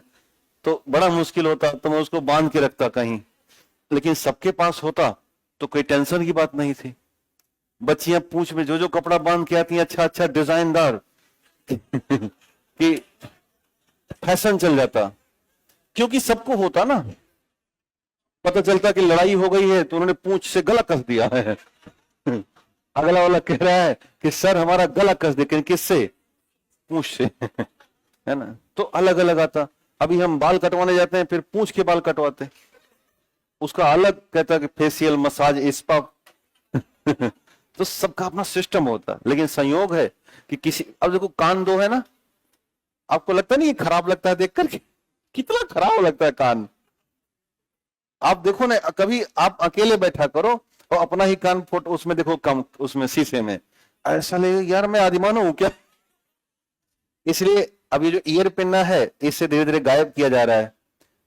तो बड़ा मुश्किल होता, तो मैं उसको बांध के रखता कहीं। लेकिन सबके पास होता तो कोई टेंशन की बात नहीं थी। बच्चियां पूंछ में जो जो कपड़ा बांध के आती हैं, अच्छा अच्छा डिजाइनदार कि फैशन चल जाता। क्योंकि सबको होता ना, पता चलता कि लड़ाई हो गई है तो उन्होंने पूंछ से गला कस दिया है। अगला वाला कह रहा है कि सर हमारा गला कस दे, किससे? पूंछ से। है ना, तो अलग अलग आता। अभी हम बाल कटवाने जाते हैं, फिर पूंछ के बाल कटवाते, उसका अलग कहता है कि फेशियल मसाज स्पा। तो सबका अपना सिस्टम होता। लेकिन संयोग है कि किसी, अब देखो कान दो है ना, आपको लगता नहीं खराब लगता है देख करके? कितना खराब लगता है कान। आप देखो ना, कभी आप अकेले बैठा करो और अपना ही कान फोटो उसमें देखो, कम उसमें शीशे में, ऐसा लगेगा यार मैं आदिमानव हूं क्या। इसलिए अब ये जो ईयर पिन्ना है इससे धीरे धीरे गायब किया जा रहा है।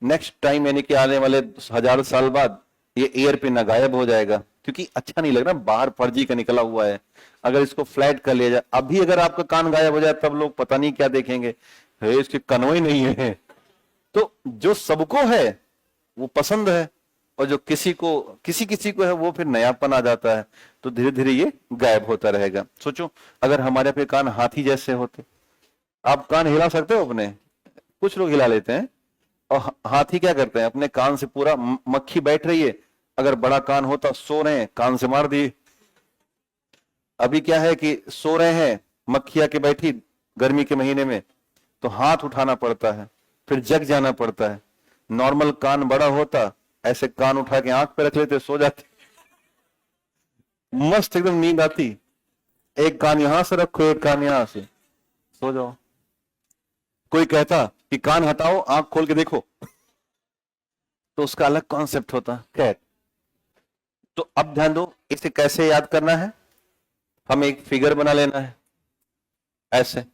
नेक्स्ट टाइम यानी कि आने वाले 1000 साल बाद ये ईयर पिन्ना गायब हो जाएगा, क्योंकि अच्छा नहीं लग रहा, बाहर फर्जी का निकला हुआ है। अगर इसको फ्लैट कर लिया जाए, अभी अगर आपका कान गायब हो जाए तब लोग पता नहीं क्या देखेंगे, इसके कनवा ही नहीं है। तो जो सबको है वो पसंद है, और जो किसी किसी को है वो फिर नयापन आ जाता है। तो धीरे धीरे ये गायब होता रहेगा। सोचो अगर हमारे अपने कान हाथी जैसे होते, आप कान हिला सकते हो अपने? कुछ लोग हिला लेते हैं। और हाथी क्या करते हैं, अपने कान से पूरा, मक्खी बैठ रही है, अगर बड़ा कान होता, सो रहे हैं, कान से मार दिए। अभी क्या है कि सो रहे हैं, मक्खी आके बैठी गर्मी के महीने में, तो हाथ उठाना पड़ता है, फिर जग जाना पड़ता है। नॉर्मल कान बड़ा होता, ऐसे कान उठा के आंख पे रख लेते, सो जाते, मस्त एकदम नींद आती। एक कान यहां से रखो, एक कान यहां से, सो जाओ। कोई कहता कि कान हटाओ, आंख खोल के देखो, तो उसका अलग कॉन्सेप्ट होता। खैर, तो अब ध्यान दो, इसे कैसे याद करना है। हमें एक फिगर बना लेना है ऐसे,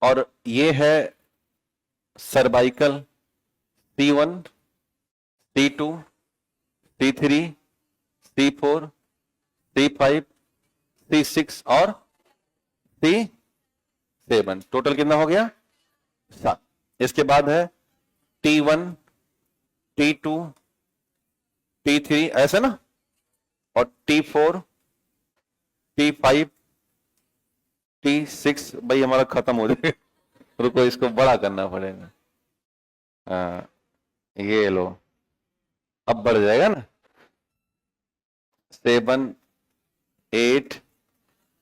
और ये है cervical C1, C2, C3, C4, C5, C6 और C7। टोटल कितना हो गया? 7। इसके बाद है T1, T2, T3, ऐसे ना, और T4, T5, T6। भाई हमारा खत्म हो जाएगा, रुको इसको बड़ा करना पड़ेगा। ये लो, अब बढ़ जाएगा ना। 7, 8,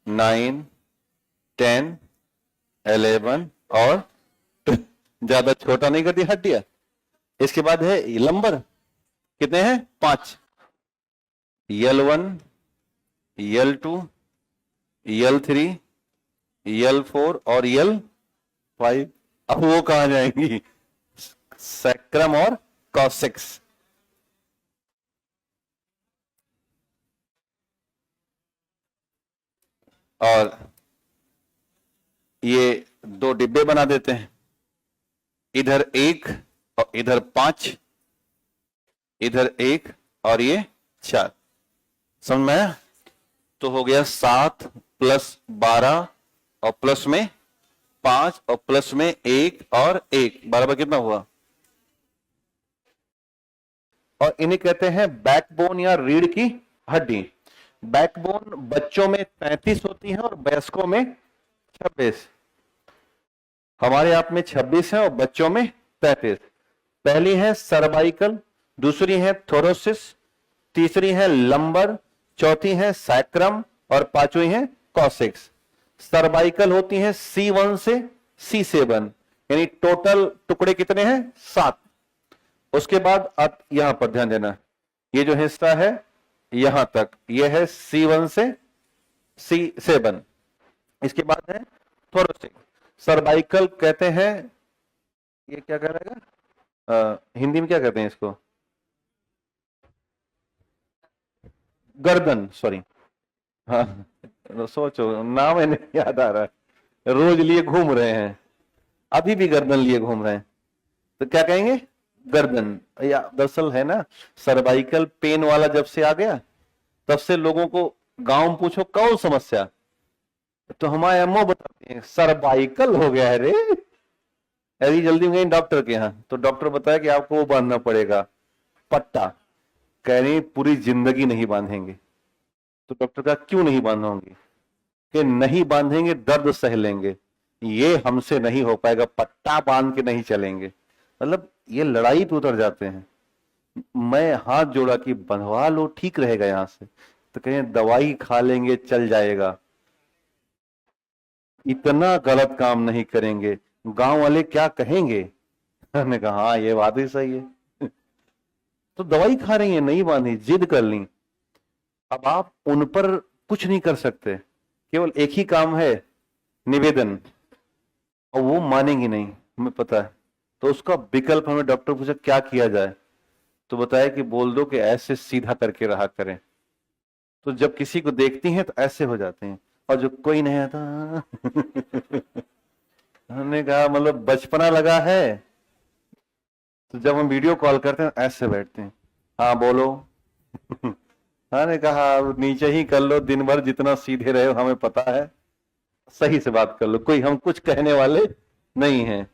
9, 10, 11 और ज्यादा छोटा नहीं कर दिया हड्डियां। इसके बाद है लंबर, कितने हैं? 5। L1, L2, L3, L4 और L5। अब वो कहां जाएंगी? सैक्रम और कॉसेक्स। और ये 2 डिब्बे बना देते हैं, इधर 1 और इधर 5, इधर 1 और ये 4। समझ में आया? तो हो गया 7 + 12 और प्लस में 5 और प्लस में 1 और 1, बराबर कितना हुआ? और इन्हें कहते हैं बैकबोन या रीढ़ की हड्डी। बैकबोन बच्चों में 33 होती है और वयस्कों में 26। हमारे आप में 26 है और बच्चों में 33। पहली है सर्वाइकल, दूसरी है थोरोसिस, तीसरी है लंबर, चौथी है सैक्रम और पांचवी है कॉसेक्स। सर्वाइकल होती है C1 से C7, यानी टोटल टुकड़े कितने हैं? 7। उसके बाद आप यहां पर ध्यान देना, ये जो हिस्सा है यहां तक, ये है C1 से C7। इसके बाद है थोरोसिक। सर्वाइकल कहते हैं, ये क्या कह रहेगा हिंदी में क्या कहते हैं इसको? गर्दन, सॉरी। हाँ, सोचो, नाम है नहीं याद आ रहा है, रोज लिए घूम रहे हैं, अभी भी गर्दन लिए घूम रहे हैं, तो क्या कहेंगे? गर्दन। या दरअसल है ना, सर्वाइकल पेन वाला जब से आ गया तब से लोगों को गांव में पूछो कौन समस्या, तो हमारे अम्मा बताते हैं सर्वाइकल हो गया है रे। अभी जल्दी गए डॉक्टर के यहाँ, तो डॉक्टर बताया कि आपको वो बांधना पड़ेगा, पट्टा। कह रही पूरी जिंदगी नहीं बांधेंगे। तो डॉक्टर का क्यों नहीं बांधोगे? कि नहीं बांधेंगे दर्द सह लेंगे, ये हमसे नहीं हो पाएगा, पट्टा बांध के नहीं चलेंगे। मतलब ये लड़ाई पे उतर जाते हैं। मैं हाथ जोड़ा कि बंधवा लो, ठीक रहेगा यहां से, तो कहें दवाई खा लेंगे चल जाएगा। इतना गलत काम नहीं करेंगे, गांव वाले क्या कहेंगे? मैंने कहा हाँ ये बात ही सही है। तो दवाई खा रही है, नहीं बांधी, जिद कर ली। अब आप उन पर कुछ नहीं कर सकते, केवल एक ही काम है, निवेदन, और वो मानेंगी नहीं, हमें पता है। तो उसका विकल्प हमें डॉक्टर पूछा क्या किया जाए, तो बताया कि बोल दो कि ऐसे सीधा करके रहा करें। तो जब किसी को देखती हैं तो ऐसे हो जाते हैं, और जो कोई नहीं आता हमने कहा मतलब बचपना लगा है। तो जब हम वीडियो कॉल करते हैं ऐसे बैठते हैं, हाँ बोलो। मैंने कहा नीचे ही कर लो, दिन भर जितना सीधे रहे हो हमें पता है, सही से बात कर लो, कोई हम कुछ कहने वाले नहीं हैं।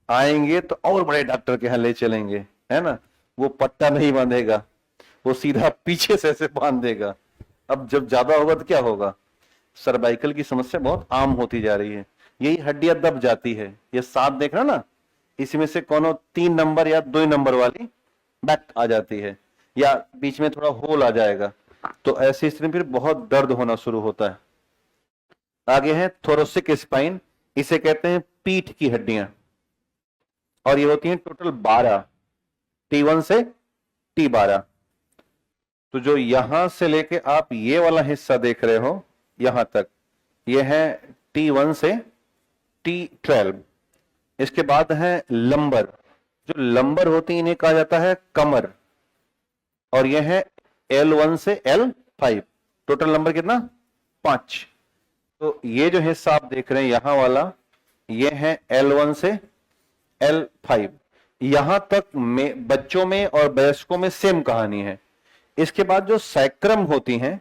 आएंगे तो और बड़े डॉक्टर के यहाँ ले चलेंगे, है ना। वो पट्टा नहीं बांधेगा, वो सीधा पीछे से ऐसे बांध देगा। अब जब ज्यादा होगा तो क्या होगा? सर्वाइकल की समस्या बहुत आम होती जा रही है, यही हड्डियां दब जाती है। ये 7 देख रहा ना, इसमें से कोनो 3 नंबर या 2 नंबर वाली बैक आ जाती है, या बीच में थोड़ा होल आ जाएगा, तो ऐसी स्थिति में फिर बहुत दर्द होना शुरू होता है। आगे है थोरोसिक स्पाइन, इसे कहते हैं पीठ की हड्डियां, और ये होती हैं टोटल 12, T1 से T12। तो जो यहां से लेके आप ये वाला हिस्सा देख रहे हो यहां तक, ये है T1 से T12। इसके बाद है लंबर, जो लंबर होती है इन्हें कहा जाता है कमर, और यह है L1 से L5। टोटल नंबर कितना? 5। तो ये जो हिस्सा आप देख रहे हैं यहां वाला, ये है L1 से L5। यहां तक में बच्चों में और वयस्कों में सेम कहानी है। इसके बाद जो सैक्रम होती हैं,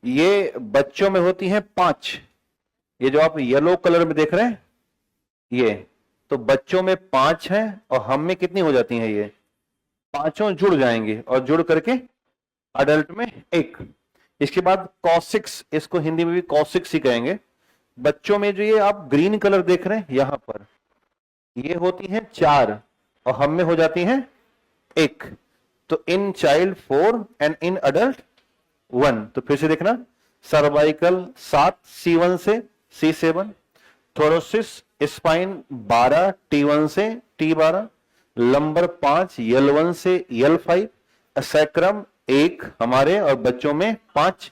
ये बच्चों में होती हैं 5। ये जो आप येलो कलर में देख रहे हैं, ये तो बच्चों में 5 है, और हम में कितनी हो जाती हैं? ये पांचों जुड़ जाएंगे, और जुड़ करके अडल्ट में 1। इसके बाद कॉसिक्स, इसको हिंदी में भी कॉसिक्स ही कहेंगे। बच्चों में जो ये आप ग्रीन कलर देख रहे हैं यहां पर, ये होती हैं 4, और हम में हो जाती हैं 1। तो in child 4 and in adult 1, तो फिर से देखना, सर्वाइकल 7 C1 से C7, थोरोसिस स्पाइन 12 T1 से T12, लंबर 5 L1 से L5, सैक्रम 1 हमारे और बच्चों में 5,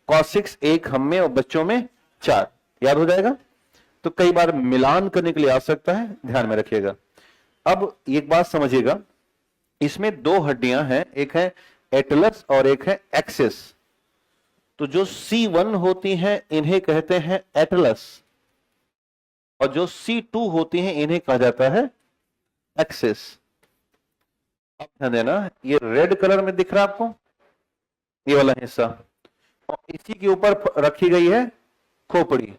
कॉसिक्स 1 हम में और बच्चों में 4। याद हो जाएगा? तो कई बार मिलान करने के लिए आ सकता है, ध्यान में रखिएगा। अब एक बात समझिएगा, इसमें 2 हड्डियां हैं, एक है एटलस और एक है एक्सिस। तो जो C1 होती हैं इन्हें कहते हैं एटलस, और जो C2 होती हैं इन्हें कहा जाता है एक्सिस। अब ध्यान देना, ये रेड कलर में दिख रहा है आपको, ये वाला हिस्सा, और इसी के ऊपर रखी गई है खोपड़ी।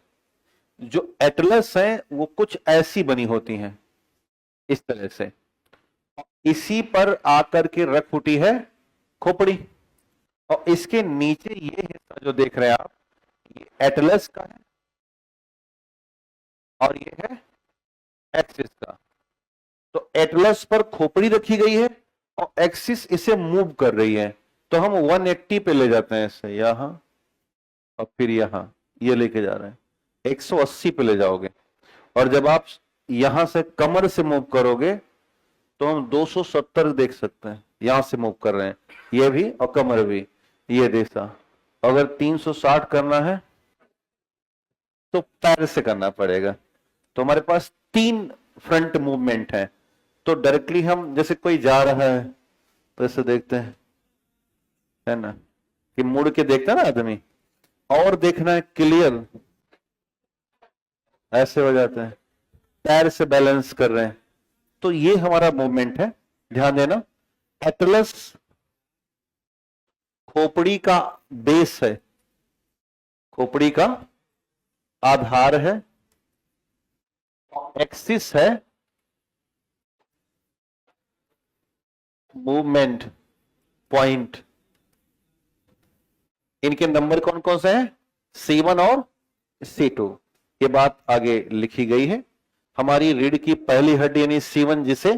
जो एटलस है वो कुछ ऐसी बनी होती हैं, इस तरह से, इसी पर आकर के रख उठी है खोपड़ी, और इसके नीचे ये हिस्सा जो देख रहे हैं आप, ये एटलस का है और ये है एक्सिस का। तो एटलस पर खोपड़ी रखी गई है और एक्सिस इसे मूव कर रही है, तो हम 180 पे ले जाते हैं इसे, यहां और फिर यहां, ये लेके जा रहे हैं 180 पे ले जाओगे। और जब आप यहां से कमर से मूव करोगे तो हम 270 देख सकते हैं, यहां से मूव कर रहे हैं, ये भी और कमर भी, ये दिशा। अगर 360 करना है तो पैर से करना पड़ेगा। तो हमारे पास 3 फ्रंट मूवमेंट है। तो डायरेक्टली हम, जैसे कोई जा रहा है तो ऐसे देखते हैं, है ना, कि मुड़ के देखता है ना आदमी, और देखना है क्लियर, ऐसे हो जाते हैं, पैर से बैलेंस कर रहे हैं। तो ये हमारा मूवमेंट है, ध्यान देना। एटलस खोपड़ी का बेस है, खोपड़ी का आधार है, एक्सिस है मूवमेंट पॉइंट। इनके नंबर कौन कौन से हैं? C1 और C2। ये बात आगे लिखी गई है। हमारी रीढ़ की पहली हड्डी यानी C1, जिसे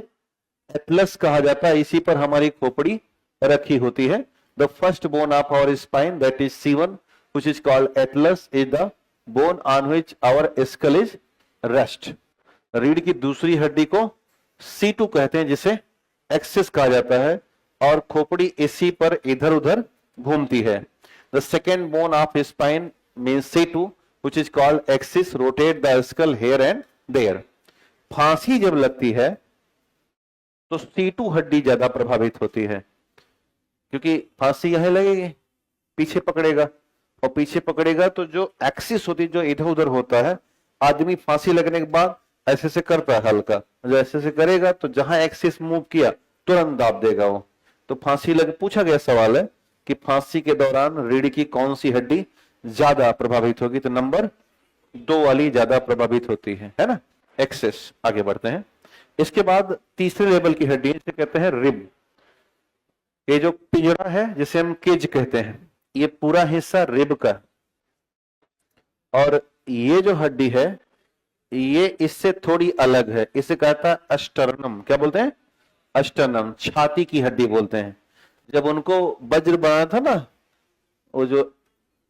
एटलस कहा जाता है, इसी पर हमारी खोपड़ी रखी होती है। The first bone of our spine, that is C1, which is called atlas, is the bone on which our skull is rest। रीढ़ की दूसरी हड्डी को C2 कहते हैं, जिसे एक्सिस कहा जाता है, और खोपड़ी इसी पर इधर उधर घूमती है। The second bone of spine means C2, which is called axis, rotate the skull here and there। फांसी जब लगती है तो C2 हड्डी ज्यादा प्रभावित होती है, क्योंकि फांसी यहीं लगेगी, पीछे पकड़ेगा, और पीछे पकड़ेगा तो जो एक्सिस होती है, जो इधर उधर होता है, आदमी फांसी लगने के बाद ऐसे से करता है हल्का, जो ऐसे से करेगा तो जहां एक्सिस मूव किया तुरंत दाब देगा वो। तो फांसी लग, पूछा गया सवाल है कि फांसी के दौरान रीढ़ की कौन सी हड्डी ज्यादा प्रभावित होगी, तो नंबर 2 वाली ज्यादा प्रभावित होती है ना, एक्सिस। आगे बढ़ते हैं। इसके बाद तीसरे लेवल की हड्डी, इसे कहते हैं रिब। ये जो पिंजरा है, जिसे हम केज कहते हैं, ये पूरा हिस्सा रिब का, और ये जो हड्डी है ये इससे थोड़ी अलग है, इसे कहता है अस्टर्नम। क्या बोलते हैं? अस्टर्नम, छाती की हड्डी बोलते हैं। जब उनको वज्र बनाया था ना, वो जो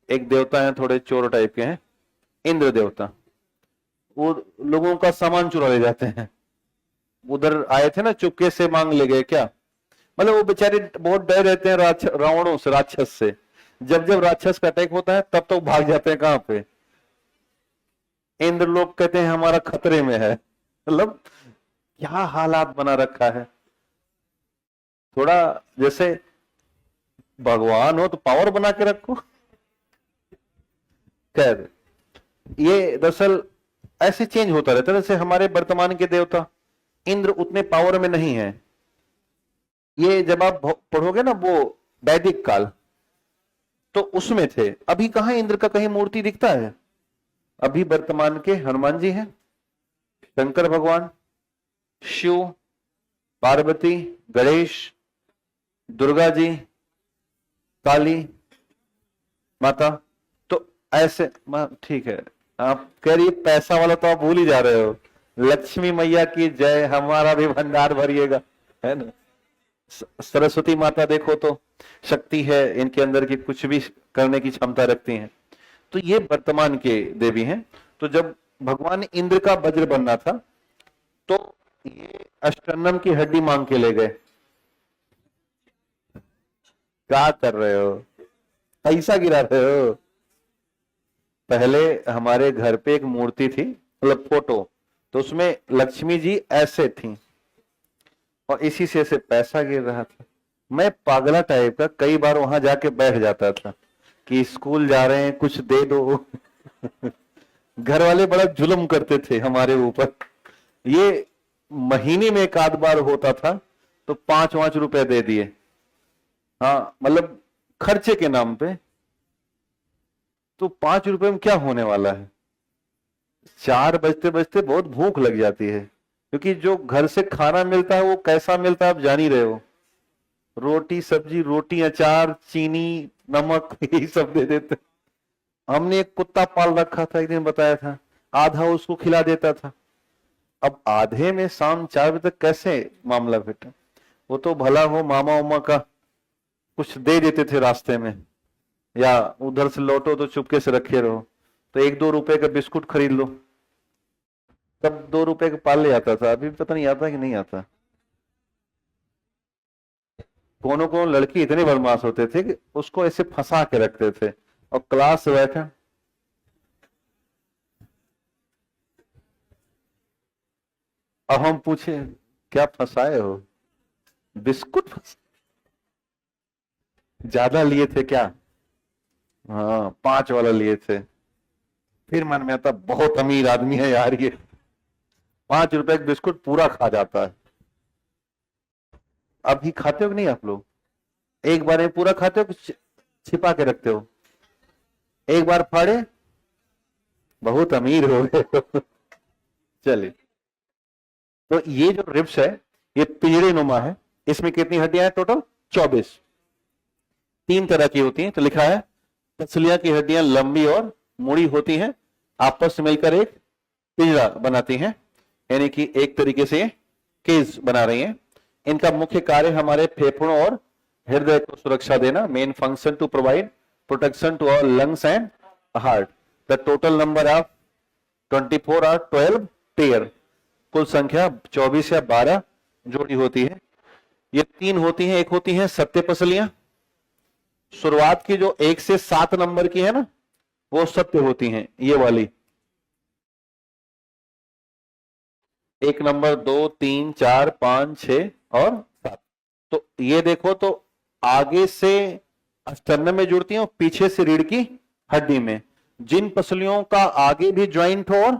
एक देवता है, थोड़े चोर टाइप के हैं, इंद्र देवता, वो लोगों का सामान चुरा ले जाते हैं। उधर आए थे ना, चुपके से मांग ले गए क्या, मतलब वो बेचारे बहुत डर रहते हैं रावणों से, राक्षस से। जब जब राक्षस का अटैक होता है तब तो भाग जाते हैं, कहां पे? इंद्र लोग कहते हैं हमारा खतरे में है। मतलब क्या हालात बना रखा है। थोड़ा जैसे भगवान हो तो पावर बना के रखो। खैर, ये दरअसल ऐसे चेंज होता रहता है। जैसे हमारे वर्तमान के देवता इंद्र उतने पावर में नहीं है। ये जब आप पढ़ोगे ना वो वैदिक काल, तो उसमें थे। अभी कहां इंद्र का कहीं मूर्ति दिखता है? अभी वर्तमान के हनुमान जी हैं, शंकर भगवान, शिव, पार्वती, गणेश, दुर्गा जी, काली माता। तो ऐसे ठीक है, आप कह रही पैसा वाला तो आप भूल ही जा रहे हो। लक्ष्मी मैया की जय, हमारा भी भंडार भरिएगा, है ना। सरस्वती माता देखो तो शक्ति है इनके अंदर की, कुछ भी करने की क्षमता रखती हैं। तो ये वर्तमान के देवी हैं। तो जब भगवान इंद्र का वज्र बनना था तो ये अष्टन्नम की हड्डी मांग के ले गए। क्या कर रहे हो, पैसा गिरा रहे हो? पहले हमारे घर पे एक मूर्ति थी, मतलब फोटो, तो उसमें लक्ष्मी जी ऐसे थी और इसी से ऐसे पैसा गिर रहा था। मैं पागला टाइप का कई बार वहां जाके बैठ जाता था कि स्कूल जा रहे हैं कुछ दे दो। घर वाले बड़ा जुल्म करते थे हमारे ऊपर। ये महीने में एक आध बार होता था तो 5-5 रुपए दे दिए, हाँ, मतलब खर्चे के नाम पे। तो 5 रुपए में क्या होने वाला है? 4 बजते बजते बहुत भूख लग जाती है, क्योंकि जो घर से खाना मिलता है वो कैसा मिलता है आप जान ही रहे हो। रोटी सब्जी, रोटी अचार, चीनी नमक, यही सब दे देते। हमने एक कुत्ता पाल रखा था, एक दिन बताया था, आधा उसको खिला देता था। अब आधे में शाम 4 बजे तक कैसे मामला बेटा? वो तो भला हो मामा उमा का कुछ दे देते थे रास्ते में, या उधर से लौटो तो चुपके से रखे रहो, तो 1-2 रुपए का बिस्कुट खरीद लो, तब 2 रुपए का पाल ले आता था। अभी पता नहीं आता कि नहीं आता। कोनो कोनो लड़की इतने बदमाश होते थे कि उसको ऐसे फंसा के रखते थे और क्लास से बैठा, अब हम पूछे क्या फंसाए हो? बिस्कुट ज्यादा लिए थे क्या? हाँ, 5 वाला लिए थे। फिर मन में आता बहुत अमीर आदमी है यार ये, 5 रुपए का बिस्कुट पूरा खा जाता है। अभी खाते हो कि नहीं आप लोग? एक बार में पूरा खाते हो कि छिपा के रखते हो? एक बार फाड़े बहुत अमीर हो गए। चलिए, तो ये जो रिब्स है ये पिंजरे नुमा है। इसमें कितनी हड्डियां हैं टोटल? 24। 3 तरह की होती हैं। तो लिखा है पसलियां की हड्डियां लंबी और मुड़ी होती हैं, आपस में मिलकर एक पिंजरा बनाती हैं, यानी कि एक तरीके से केज बना रही हैं। इनका मुख्य कार्य हमारे फेफड़ों और हृदय को सुरक्षा देना। Main function to provide protection to our lungs and heart. The total number of 24 और 12 पेयर, कुल संख्या 24 या 12 जोड़ी होती है। ये 3 होती हैं। एक होती है सत्य पसलियां, शुरुआत की जो 1 से 7 नंबर की है ना, वो सत्य होती हैं, ये वाली। 1 नंबर, 2, 3, 4, 5, 6 और 7। तो ये देखो, तो आगे से अष्टन्न में जुड़ती हैं और पीछे से रीढ़ की हड्डी में। जिन पसलियों का आगे भी ज्वाइंट हो और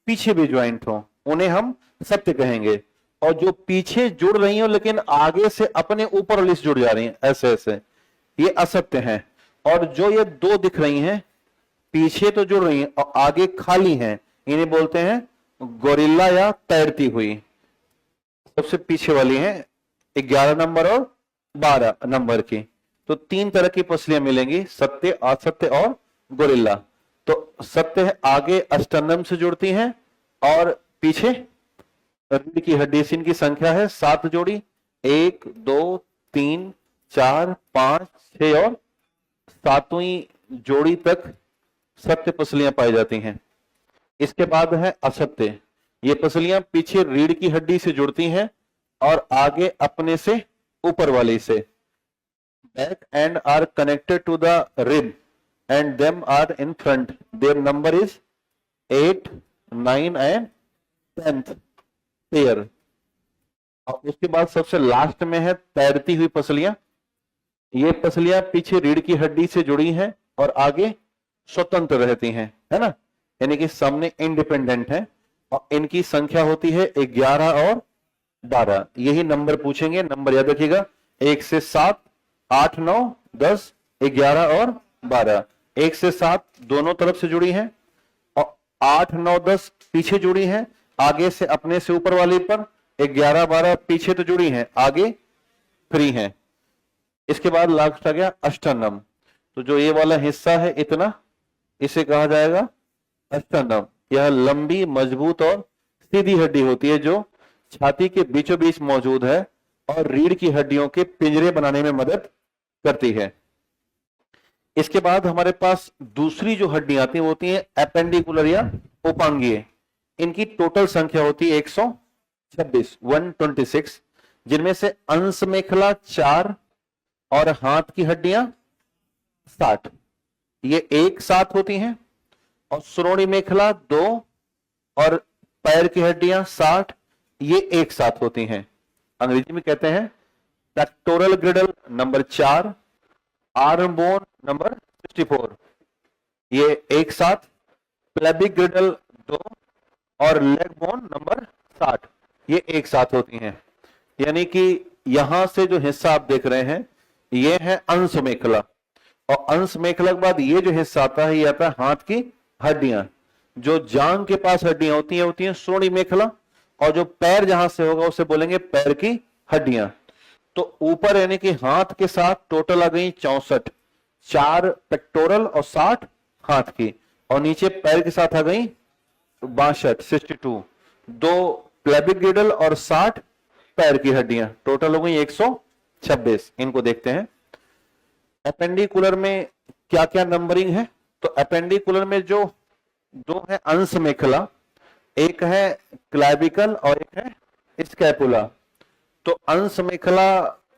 पीछे भी ज्वाइंट हो उन्हें हम सत्य कहेंगे, और जो पीछे जुड़ रही हो लेकिन आगे से अपने ऊपर वाली से जुड़ जा रही हैं ऐसे ऐसे, ये असत्य हैं। और जो ये 2 दिख रही हैं, पीछे तो जुड़ रही हैं और आगे खाली हैं, इन्हें बोलते हैं गोरिल्ला या तैरती हुई। सबसे पीछे वाली हैं 11 नंबर और 12 नंबर की। तो 3 तरह की पसलियां मिलेंगी, सत्य, असत्य और गोरिल्ला। तो सत्य है आगे अष्टन्नम से जुड़ती हैं और पीछे रीढ़ की हड्डी से। इनकी संख्या है 7 जोड़ी, 1, 2, 3, 4, 5, 6 और 7वीं जोड़ी तक सत्य पसलियां पाई जाती हैं। इसके बाद है असत्य। ये पसलियां पीछे रीढ़ की हड्डी से जुड़ती हैं और आगे अपने से ऊपर वाली से। Back and are connected to the rib and them are in front. Their number is 8, 9 and 10th pair. और उसके बाद सबसे लास्ट में है तैरती हुई पसलियां। ये पसलियां पीछे रीढ़ की हड्डी से जुड़ी हैं और आगे स्वतंत्र रहती हैं, है ना, यानी कि सामने इंडिपेंडेंट है। और इनकी संख्या होती है 11 और 12। यही नंबर पूछेंगे, नंबर याद रखिएगा, 1 से 7, 8, 9, 10, 11 और 12। 1 से 7 दोनों तरफ से जुड़ी हैं और 8, 9, 10 पीछे जुड़ी हैं, आगे से अपने से ऊपर वाली पर। 11, 12 पीछे तो जुड़ी हैं, आगे फ्री हैं। इसके बाद लास्ट आ गया अष्टांगम। तो जो ये वाला हिस्सा है इतना, इसे कहा जाएगा अष्टांगम। यह लंबी, मजबूत और सीधी हड्डी होती है जो छाती के बीचों बीच मौजूद है और रीढ़ की हड्डियों के पिंजरे बनाने में मदद करती है। इसके बाद हमारे पास दूसरी जो हड्डियां आती हैं वो होती हैं एपेंडिकुलर या उपांगीय। इनकी टोटल संख्या होती है 126, 126, जिनमें से अंश मेखला 4 और हाथ की हड्डियां 60, ये एक साथ होती हैं। और श्रोणि मेखला 2 और पैर की हड्डियां 60, ये एक साथ होती हैं। अंग्रेजी में कहते हैं pectoral ग्रिडल number 4, arm bone number 64, ये एक साथ। प्लेबिक ग्रिडल 2 और लेग बोन नंबर 60, ये एक साथ होती हैं। यानी कि यहां से जो हिस्सा आप देख रहे हैं ये है अंश मेखला, और अंश मेखला के बाद ये जो हिस्सा आता है ये आता है हाथ की हड्डियां। जो जांग के पास हड्डियां होती हैं श्रोणि मेखला, और जो पैर जहां से होगा उसे बोलेंगे पैर की हड्डियां। तो ऊपर यानी कि हाथ के साथ टोटल आ गई 64, 4 पेक्टोरल और 60 हाथ की, और नीचे पैर के साथ आ गई 62, 62, 2 प्लेबिक ग्रिडल और 60 पैर की हड्डियां, टोटल हो गई 126। इनको देखते हैं एपेंडिकुलर में क्या क्या नंबरिंग है। तो एपेंडिकुलर में जो दो है अंश मेखला, एक है क्लैविकल और एक है स्कैपुला। तो अंश मेखला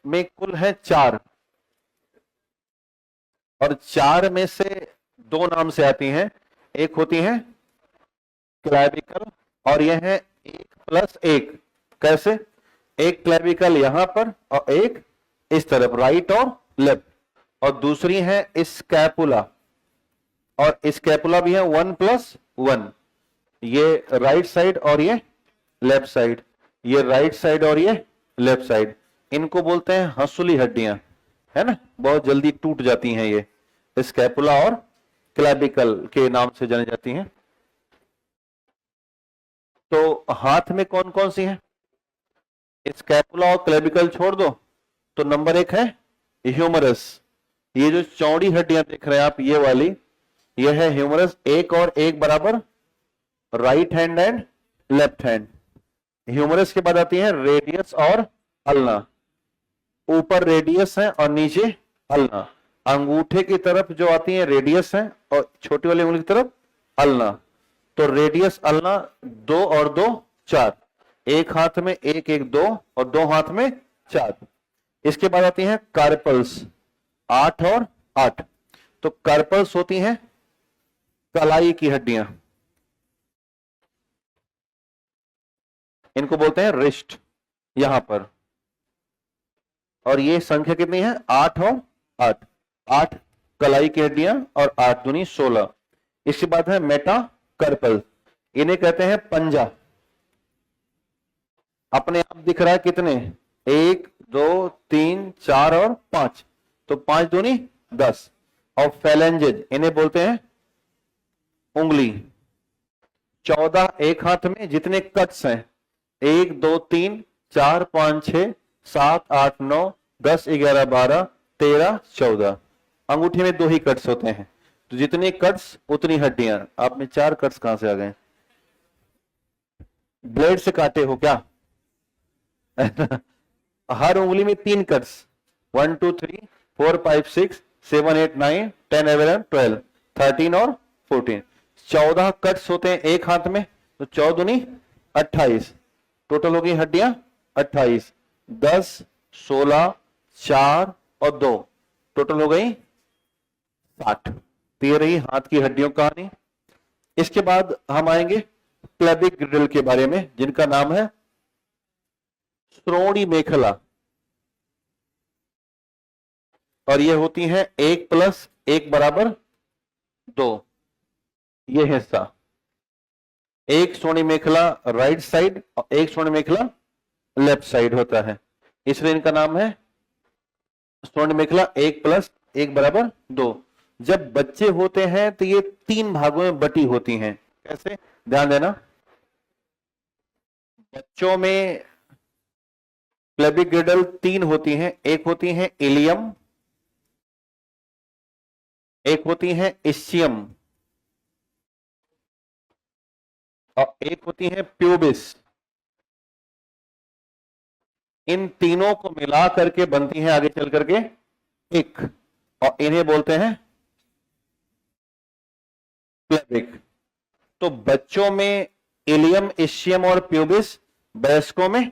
में कुल है 4, और 4 में से 2 नाम से आती हैं। एक होती है क्लैविकल और यह है 1+1। कैसे? एक क्लैविकल यहां पर और एक इस तरफ, राइट और लेफ्ट। और दूसरी है स्कैपुला, और स्कैपुला भी है 1+1। ये राइट साइड और ये लेफ्ट साइड, ये राइट साइड और ये लेफ्ट साइड। इनको बोलते हैं हंसुली हड्डियां, है ना, बहुत जल्दी टूट जाती हैं। ये स्कैपुला और क्लैविकल के नाम से जानी जाती हैं। तो हाथ में कौन कौन सी हैं? स्कैपुला और क्लैविकल छोड़ दो तो नंबर 1 है ह्यूमरस। ये जो चौड़ी हड्डियां देख रहे हैं आप, ये वाली, ये है ह्यूमरस। 1 और 1 बराबर, right hand and left hand. Humerus के बाद आती है रेडियस और अल्ना। ऊपर रेडियस है और नीचे अल्ना। अंगूठे की तरफ जो आती है रेडियस है और छोटी वाली उंगली की तरफ अल्ना। तो रेडियस अल्ना 2 और 2 4, एक हाथ में 1 1 2 और 2 हाथ में 4। इसके बाद आती है कार्पल्स 8 और 8। तो कार्पल्स होती हैं कलाई की हड्डियां, इनको बोलते हैं रिस्ट यहां पर। और ये संख्या कितनी है? 8 और 8, 8 कलाई की हड्डियां और 8 दूनी 16। इसके बाद है मेटाकार्पल, इन्हें कहते हैं पंजा। अपने आप दिख रहा है कितने? 1 2 3 4 और 5, तो 5 दूनी 10। और फैलेंजेज इन्हें बोलते हैं उंगली। 14 एक हाथ में जितने कट्स हैं, 1 2 3 4 5 6 7 8 9 10 11 12 13 14। अंगूठे में 2 ही कट्स होते हैं, तो जितने कट्स उतनी हड्डियां। आप में 4 कट्स कहां से आ गए? ब्लेड से काटे हो क्या? हर उंगली में 3 कट्स, 1 2 3 4 5 6 7 8 9 10 11 12 13 और 14। 14 कट्स होते हैं एक हाथ में, तो 14 दूनी 28। टोटल हो गई हड्डियां 28, 10 16 4 और 2, टोटल हो गई 60। तो ये रही हाथ की हड्डियों का कहानी। इसके बाद हम आएंगे प्लेबिक ग्रिडल के बारे में, जिनका नाम है श्रोणि मेखला। और ये होती है 1+1 बराबर 2। ये हिस्सा, एक श्रोणि मेखला राइट साइड और एक श्रोणि मेखला लेफ्ट साइड होता है, इसलिए इनका नाम है श्रोणि मेखला 1+1 बराबर 2। जब बच्चे होते हैं तो ये 3 भागों में बटी होती हैं। कैसे? ध्यान देना, बच्चों में प्लेबिक ग्रिडल 3 होती हैं। एक होती है इलियम, एक होती है इस्चियम और एक होती है प्यूबिस। इन तीनों को मिला करके बनती है आगे चल करके एक, और इन्हें बोलते हैं प्लेबिक। तो बच्चों में इलियम, इशियम और प्यूबिस, वयस्कों में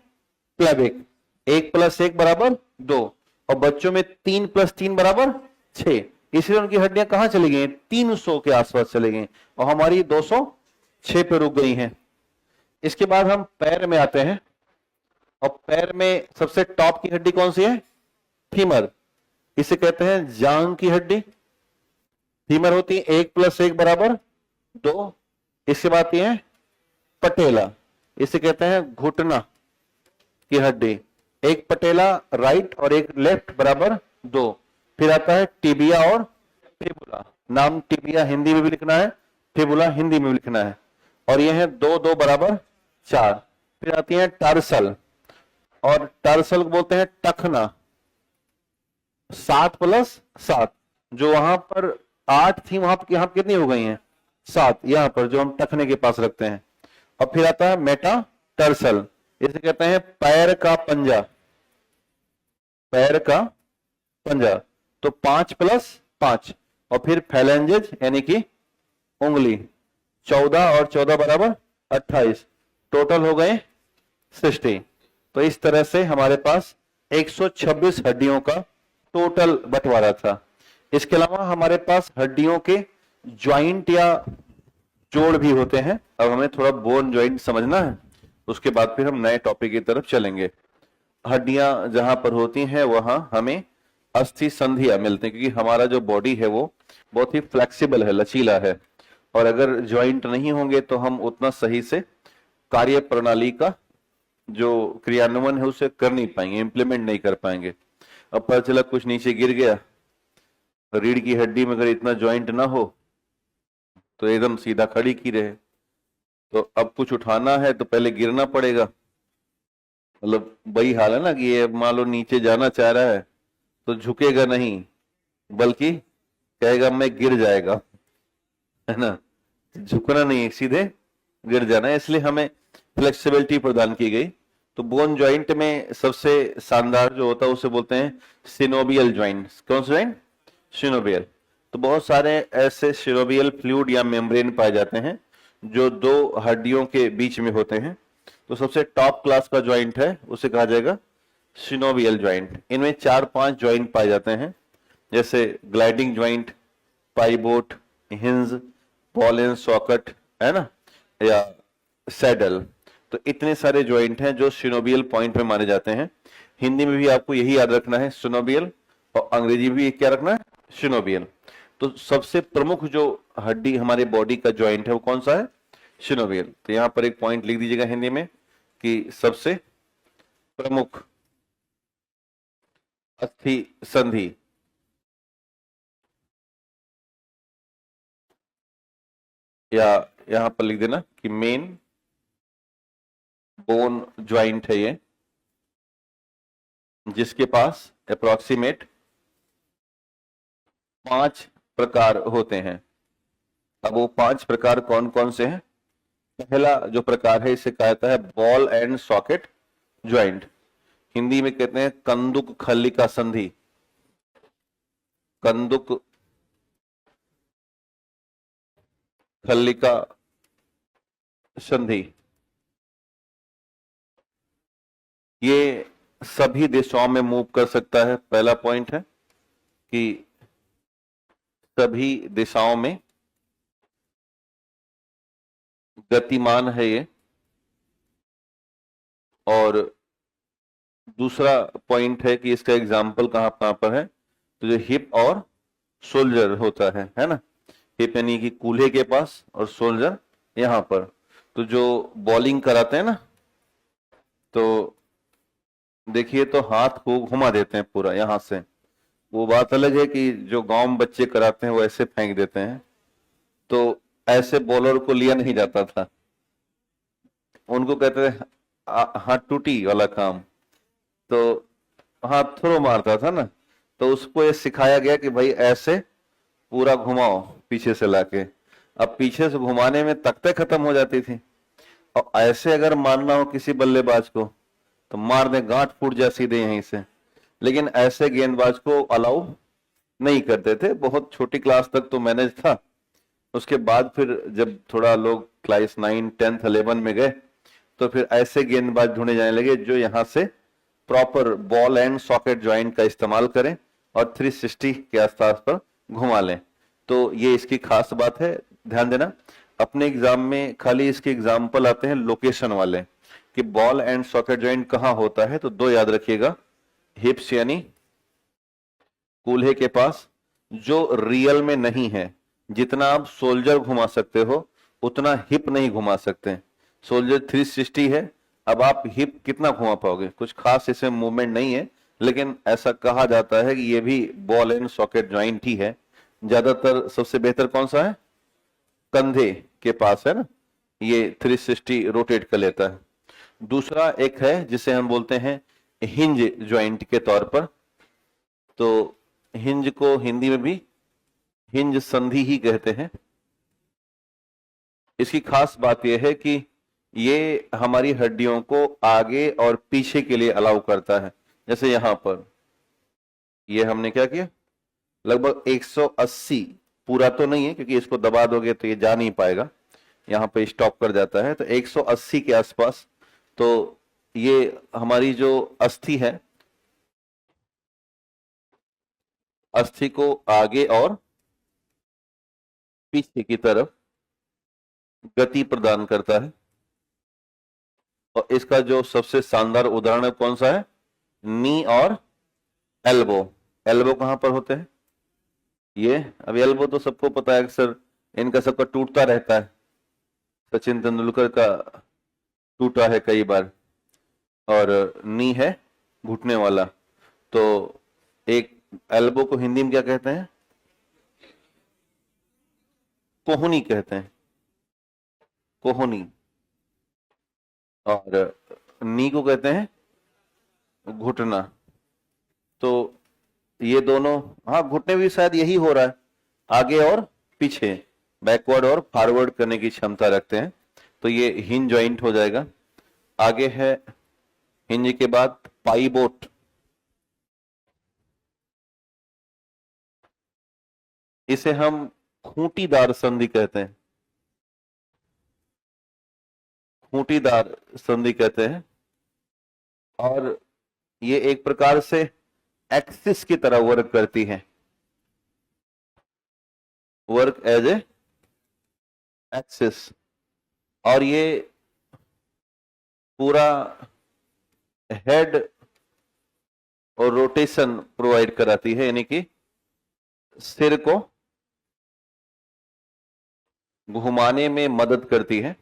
प्लेबिक। 1+1 बराबर 2, और बच्चों में 3+3 बराबर 6। इसलिए उनकी हड्डियां कहां चली गई? 300 के आसपास चली गई, और हमारी 206 पे रुक गई हैं। इसके बाद हम पैर में आते हैं, और पैर में सबसे टॉप की हड्डी कौन सी है? फीमर। इसे कहते हैं जांग की हड्डी। फीमर होती है 1+1 बराबर 2। इसके बाद आती है पटेला, इसे कहते हैं घुटना की हड्डी। एक पटेला राइट और एक लेफ्ट बराबर 2। फिर आता है टिबिया और फिबुला। नाम टिबिया हिंदी में भी लिखना है, फिबुला हिंदी में भी लिखना है, और ये है 2 बराबर 4। फिर आती है टार्सल, और टार्सल को बोलते हैं टखना। 7+7, जो वहां पर 8 थी वहां पर यहां कितनी हो गई हैं? 7, यहां पर जो हम टखने के पास रखते हैं। और फिर आता है मेटाटार्सल, इसे कहते हैं पैर का पंजा। पैर का पंजा, तो 5+5, और फिर फैलेंजेज यानी कि उंगली। 14 और 14 बराबर 28, टोटल हो गए 60। तो इस तरह से हमारे पास 126 हड्डियों का टोटल बंटवारा था। इसके अलावा हमारे पास हड्डियों के ज्वाइंट या जोड़ भी होते हैं। अब हमें थोड़ा बोन ज्वाइंट समझना है, उसके बाद फिर हम नए टॉपिक की तरफ चलेंगे। हड्डियां जहां पर होती हैं वहां हमें अस्थि संधियां मिलती हैं, क्योंकि हमारा जो बॉडी है वो बहुत ही फ्लेक्सिबल है, लचीला है, और अगर ज्वाइंट नहीं होंगे तो हम उतना सही से कार्य प्रणाली का जो क्रियान्वयन है उसे कर नहीं पाएंगे, इंप्लीमेंट नहीं कर पाएंगे। अब पता चला कुछ नीचे गिर गया, रीढ़ की हड्डी में अगर इतना ज्वाइंट ना हो तो एकदम सीधा खड़ी की रहे, तो अब कुछ उठाना है तो पहले गिरना पड़ेगा। मतलब वही हाल है ना कि ये मान लो नीचे जाना चाह रहा है तो झुकेगा नहीं, बल्कि कहेगा मैं गिर जाएगा, है ना। झुकना नहीं, सीधे गिर जाना है। इसलिए हमें फ्लेक्सिबिलिटी प्रदान की गई। तो बोन ज्वाइंट में सबसे शानदार जो होता है उसे बोलते हैं सिनोवियल ज्वाइंट। कौन सा ज्वाइंट? सिनोवियल। तो बहुत सारे ऐसे सिनोवियल फ्लूइड या मेम्ब्रेन पाए जाते हैं जो दो हड्डियों के बीच में होते हैं। तो सबसे टॉप क्लास का ज्वाइंट है उसे कहा जाएगा सिनोवियल ज्वाइंट। इनमें 4-5 ज्वाइंट पाए जाते हैं, जैसे gliding joint, pivot, hinge, ball and socket, है ना, या सैडल। तो इतने सारे ज्वाइंट हैं जो सिनोवियल पॉइंट में माने जाते हैं। हिंदी में भी आपको यही याद रखना है, सिनोवियल, और अंग्रेजी में भी क्या रखना है? सिनोवियल। तो सबसे प्रमुख जो हड्डी हमारे बॉडी का ज्वाइंट है वो कौन सा है? सिनोवियल। तो यहां पर एक पॉइंट लिख दीजिएगा हिंदी में कि सबसे प्रमुख अस्थि संधि, या यहां पर लिख देना कि मेन बोन ज्वाइंट है ये, जिसके पास अप्रोक्सीमेट 5 प्रकार होते हैं। अब वो 5 प्रकार कौन कौन से हैं? पहला जो प्रकार है इसे कहा जाता है ball and socket joint. Hindi में कहते हैं कंदुक खल्लिका संधि। कंदुक खल्लिका संधि, ये सभी दिशाओं में मूव कर सकता है। पहला पॉइंट है कि सभी दिशाओं में गतिमान है ये। और दूसरा पॉइंट है कि इसका एग्जाम्पल कहां कहां पर है? तो जो हिप और शोल्डर होता है ना। हिप यानी कि कूल्हे के पास, और शोल्डर यहां पर। तो जो बॉलिंग कराते हैं ना, तो देखिए तो हाथ को घुमा देते हैं पूरा यहां से। वो बात अलग है कि जो गांव में बच्चे कराते हैं वो ऐसे फेंक देते हैं, तो ऐसे बॉलर को लिया नहीं जाता था, उनको कहते थे हाथ टूटी वाला काम। तो हाथ थ्रो मारता था ना, तो उसको ये सिखाया गया कि भाई ऐसे पूरा घुमाओ पीछे से लाके। अब पीछे से घुमाने में तख्ते खत्म हो जाती थी, और ऐसे अगर मारना हो किसी बल्लेबाज को तो मार दे, गांठ फूट जाए सीधे यहीं से। लेकिन ऐसे गेंदबाज को अलाउ नहीं करते थे, बहुत छोटी क्लास तक तो मैनेज था। उसके बाद फिर जब थोड़ा लोग क्लास 9, 10, 11 में गए तो फिर ऐसे गेंदबाज ढूंढे जाने लगे जो यहाँ से proper ball and socket joint का इस्तेमाल करें और 360 के आसपास पर घुमा लें। तो ये इसकी खास बात है, ध्यान देना। अपने एग्जाम में खाली इसके एग्जाम्पल आते हैं लोकेशन वाले कि बॉल एंड सॉकेट जॉइंट कहाँ होता है, तो दो याद रखिएगा, हिप्स यानी कूल्हे के पास, जो रियल में नहीं है। जितना आप सोल्जर घुमा सकते हो उतना हिप नहीं घुमा सकते। सोल्जर 360 है, अब आप हिप कितना घुमा पाओगे, कुछ खास इसमें मूवमेंट नहीं है, लेकिन ऐसा कहा जाता है कि ये भी बॉल एंड सॉकेट जॉइंट ही है। ज्यादातर सबसे बेहतर कौन सा है, कंधे के पास है ना, ये 360 रोटेट कर लेता है। दूसरा एक है जिसे हम बोलते हैं हिंज जॉइंट के तौर पर, तो हिंज को हिंदी में भी हिंज संधि ही कहते हैं। इसकी खास बात यह है कि ये हमारी हड्डियों को आगे और पीछे के लिए अलाउ करता है। जैसे यहां पर ये हमने क्या किया, लगभग 180, पूरा तो नहीं है क्योंकि इसको दबा दोगे तो ये जा नहीं पाएगा, यहां पे स्टॉप कर जाता है, तो 180 के आसपास। तो ये हमारी जो अस्थि है, अस्थि को आगे और पीछे की तरफ गति प्रदान करता है। और इसका जो सबसे शानदार उदाहरण है कौन सा है, नी और एल्बो। एल्बो कहां पर होते हैं, ये अब एल्बो तो सबको पता है, अक्सर इनका सबका टूटता रहता है, सचिन तेंदुलकर का टूटा है कई बार। और नी है घुटने वाला। तो एक एल्बो को हिंदी में क्या कहते हैं, कोहनी कहते हैं, कोहनी। और नी को कहते हैं घुटना। तो ये दोनों, हाँ घुटने भी शायद यही हो रहा है, आगे और पीछे, बैकवर्ड और फॉरवर्ड करने की क्षमता रखते हैं। तो ये हिंज जॉइंट हो जाएगा। आगे है हिंज के बाद पाइवोट। इसे हम खूंटीदार संधि कहते हैं, खूंटीदार संधि कहते हैं। और ये एक प्रकार से एक्सिस की तरह वर्क करती है, वर्क एज ए एक्सिस। और ये पूरा हेड और रोटेशन प्रोवाइड कराती है, यानी कि सिर को घुमाने में मदद करती है।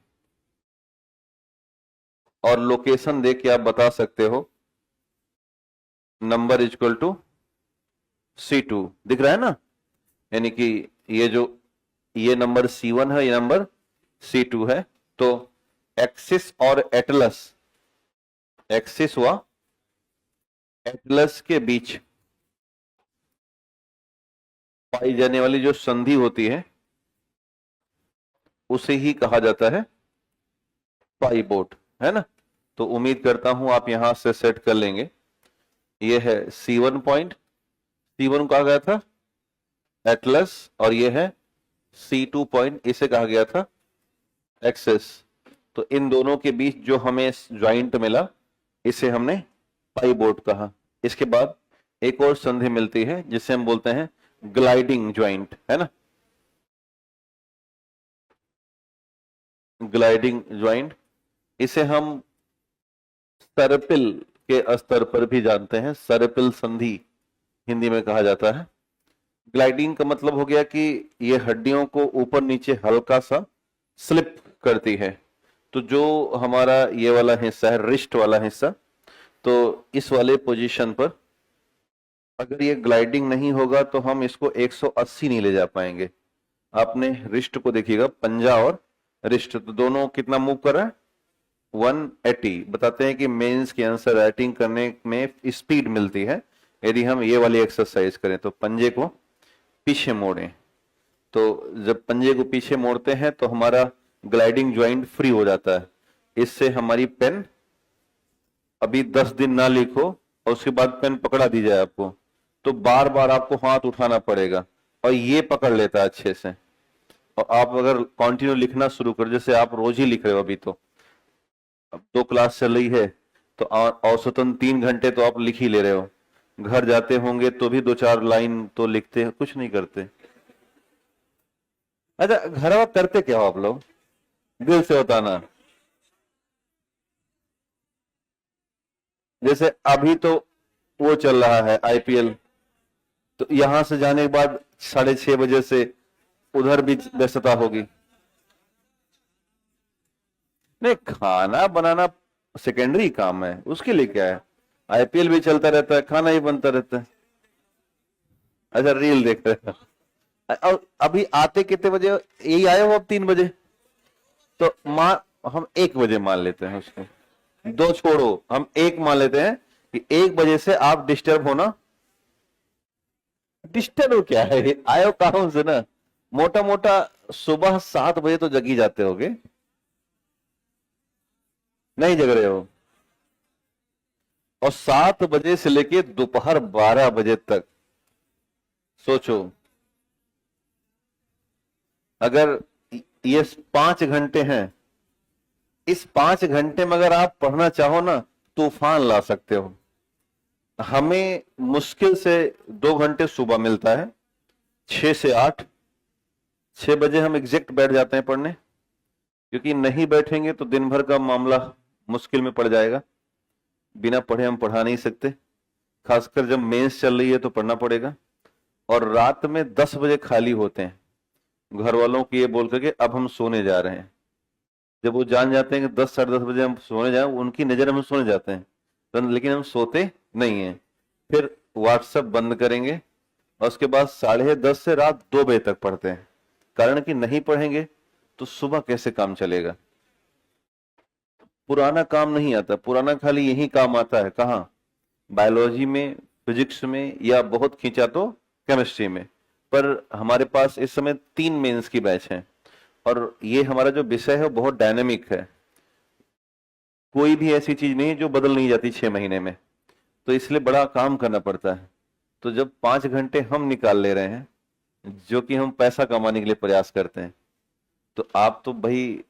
और लोकेशन देख के आप बता सकते हो, नंबर इक्वल टू C2 दिख रहा है ना, यानी कि ये नंबर C1 है, ये नंबर C2 है। तो एक्सिस और एटलस, एक्सिस व एटलस के बीच पाई जाने वाली जो संधि होती है उसे ही कहा जाता है पाइवोट, है ना। तो उम्मीद करता हूं आप यहां से सेट कर लेंगे। ये है C1 पॉइंट, C1 कहा गया था एटलस, और ये है C2 पॉइंट, इसे कहा गया था एक्सिस। तो इन दोनों के बीच जो हमें ज्वाइंट मिला इसे हमने पाइवोट कहा। इसके बाद एक और संधि मिलती है जिसे हम बोलते हैं ग्लाइडिंग ज्वाइंट, है ना, ग्लाइडिंग ज्वाइंट। इसे हम सर्पिल के स्तर पर भी जानते हैं, सर्पिल संधि हिंदी में कहा जाता है। ग्लाइडिंग का मतलब हो गया कि ये हड्डियों को ऊपर नीचे हल्का सा स्लिप करती है। तो जो हमारा ये वाला हिस्सा है, रिस्ट वाला हिस्सा, तो इस वाले पोजीशन पर अगर ये ग्लाइडिंग नहीं होगा तो हम इसको 180 नहीं ले जा पाएंगे। आपने रिस्ट को देखिएगा, पंजा और रिस्ट, तो दोनों कितना मूव कर रहा है, 180। बताते हैं कि मेंस के आंसर राइटिंग करने में स्पीड मिलती है यदि हम ये वाली एक्सरसाइज करें। तो पंजे को पीछे मोड़ें, तो जब पंजे को पीछे मोड़ते हैं तो हमारा ग्लाइडिंग ज्वाइंट फ्री हो जाता है। इससे हमारी पेन अभी 10 दिन ना लिखो और उसके बाद पेन पकड़ा दी जाए आपको, तो बार बार आपको हाथ उठाना पड़ेगा, और ये पकड़ लेता है अच्छे से। और आप अगर कंटिन्यू लिखना शुरू कर, जैसे आप रोज ही लिख रहे हो, अभी तो अब 2 क्लास चल रही है, तो औसतन 3 घंटे तो आप लिख ही ले रहे हो। घर जाते होंगे तो भी 2-4 लाइन तो लिखते हैं, कुछ नहीं करते। अच्छा, घर में करते क्या हो आप लोग? दिल से बताना। जैसे अभी तो वो चल रहा है आईपीएल, तो यहां से जाने के बाद 6:30 बजे से उधर भी व्यस्तता होगी। नहीं, खाना बनाना सेकेंडरी काम है, उसके लिए क्या है। आईपीएल भी चलता रहता है, खाना ही बनता रहता है। अच्छा, रील देख रहे हैं। और अभी आते कितने बजे? यही आए हो अब 3 बजे? तो हम 1 बजे मान लेते हैं उसको। दो छोड़ो, हम 1 मान लेते हैं कि 1 बजे से आप डिस्टर्ब होना। डिस्टर्ब क्या है, आयो काम से ना। मोटा मोटा सुबह 7 बजे तो जगी जाते होगे? नहीं जग रहे हो? और 7 बजे से लेके दोपहर 12 बजे तक सोचो, अगर ये 5 घंटे हैं, इस 5 घंटे में अगर आप पढ़ना चाहो ना, तूफान ला सकते हो। हमें मुश्किल से 2 घंटे सुबह मिलता है, 6 से 8। 6 बजे हम एग्जैक्ट बैठ जाते हैं पढ़ने, क्योंकि नहीं बैठेंगे तो दिन भर का मामला मुश्किल में पड़ जाएगा। बिना पढ़े हम पढ़ा नहीं सकते, खासकर जब मेंस चल रही है तो पढ़ना पड़ेगा। और रात में 10 बजे खाली होते हैं, घर वालों की ये बोल करके अब हम सोने जा रहे हैं। जब वो जान जाते हैं कि 10-10:30 बजे हम सोने जाए, उनकी नजर हम सोने जाते हैं, तो लेकिन हम सोते नहीं हैं। फिर व्हाट्सएप बंद करेंगे, और उसके बाद 10:30 से रात 2 बजे तक पढ़ते हैं। कारण कि नहीं पढ़ेंगे तो सुबह कैसे काम चलेगा। पुराना काम नहीं आता, पुराना खाली यही काम आता है, कहाँ? बायोलॉजी में, फिजिक्स में, या बहुत खींचा तो केमिस्ट्री में। पर हमारे पास इस समय 3 मेंस की बैच है, और ये हमारा जो विषय है वो बहुत डायनेमिक है। कोई भी ऐसी चीज नहीं है जो बदल नहीं जाती 6 महीने में, तो इसलिए बड़ा काम करना पड़ता है। तो जब 5 घंटे हम निकाल ले रहे हैं, जो कि हम पैसा कमाने के लिए प्रयास करते हैं, तो आप तो भाई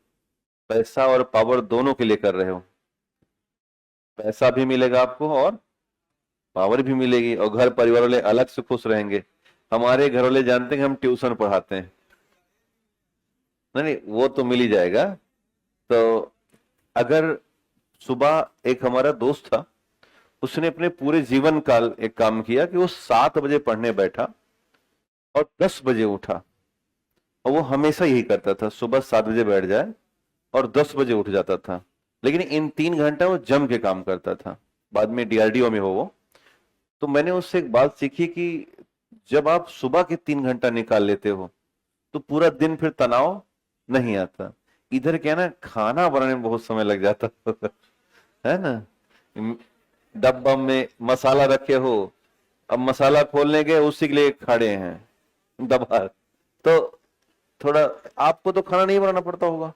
पैसा और पावर दोनों के लिए कर रहे हो। पैसा भी मिलेगा आपको और पावर भी मिलेगी, और घर परिवार वाले अलग से खुश रहेंगे। हमारे घर वाले जानते हैं कि हम ट्यूशन पढ़ाते हैं। नहीं नहीं, वो तो मिल ही जाएगा। तो अगर सुबह, एक हमारा दोस्त था, उसने अपने पूरे जीवन काल एक काम किया कि वो 7 बजे पढ़ने बैठा और 10 बजे उठा। और वो हमेशा यही करता था, सुबह 7 बजे बैठ जाए और 10 बजे उठ जाता था। लेकिन इन 3 घंटा वो जम के काम करता था। बाद में डीआरडीओ में हो वो। तो मैंने उससे एक बात सीखी कि जब आप सुबह के 3 घंटा निकाल लेते हो, तो पूरा दिन फिर तनाव नहीं आता। इधर क्या ना, खाना बनाने में बहुत समय लग जाता है ना। डब्बा में मसाला रखे हो, अब मसाला खोलने के उसी के लिए खड़े हैं दबा, तो थोड़ा आपको तो खाना नहीं बनाना पड़ता होगा।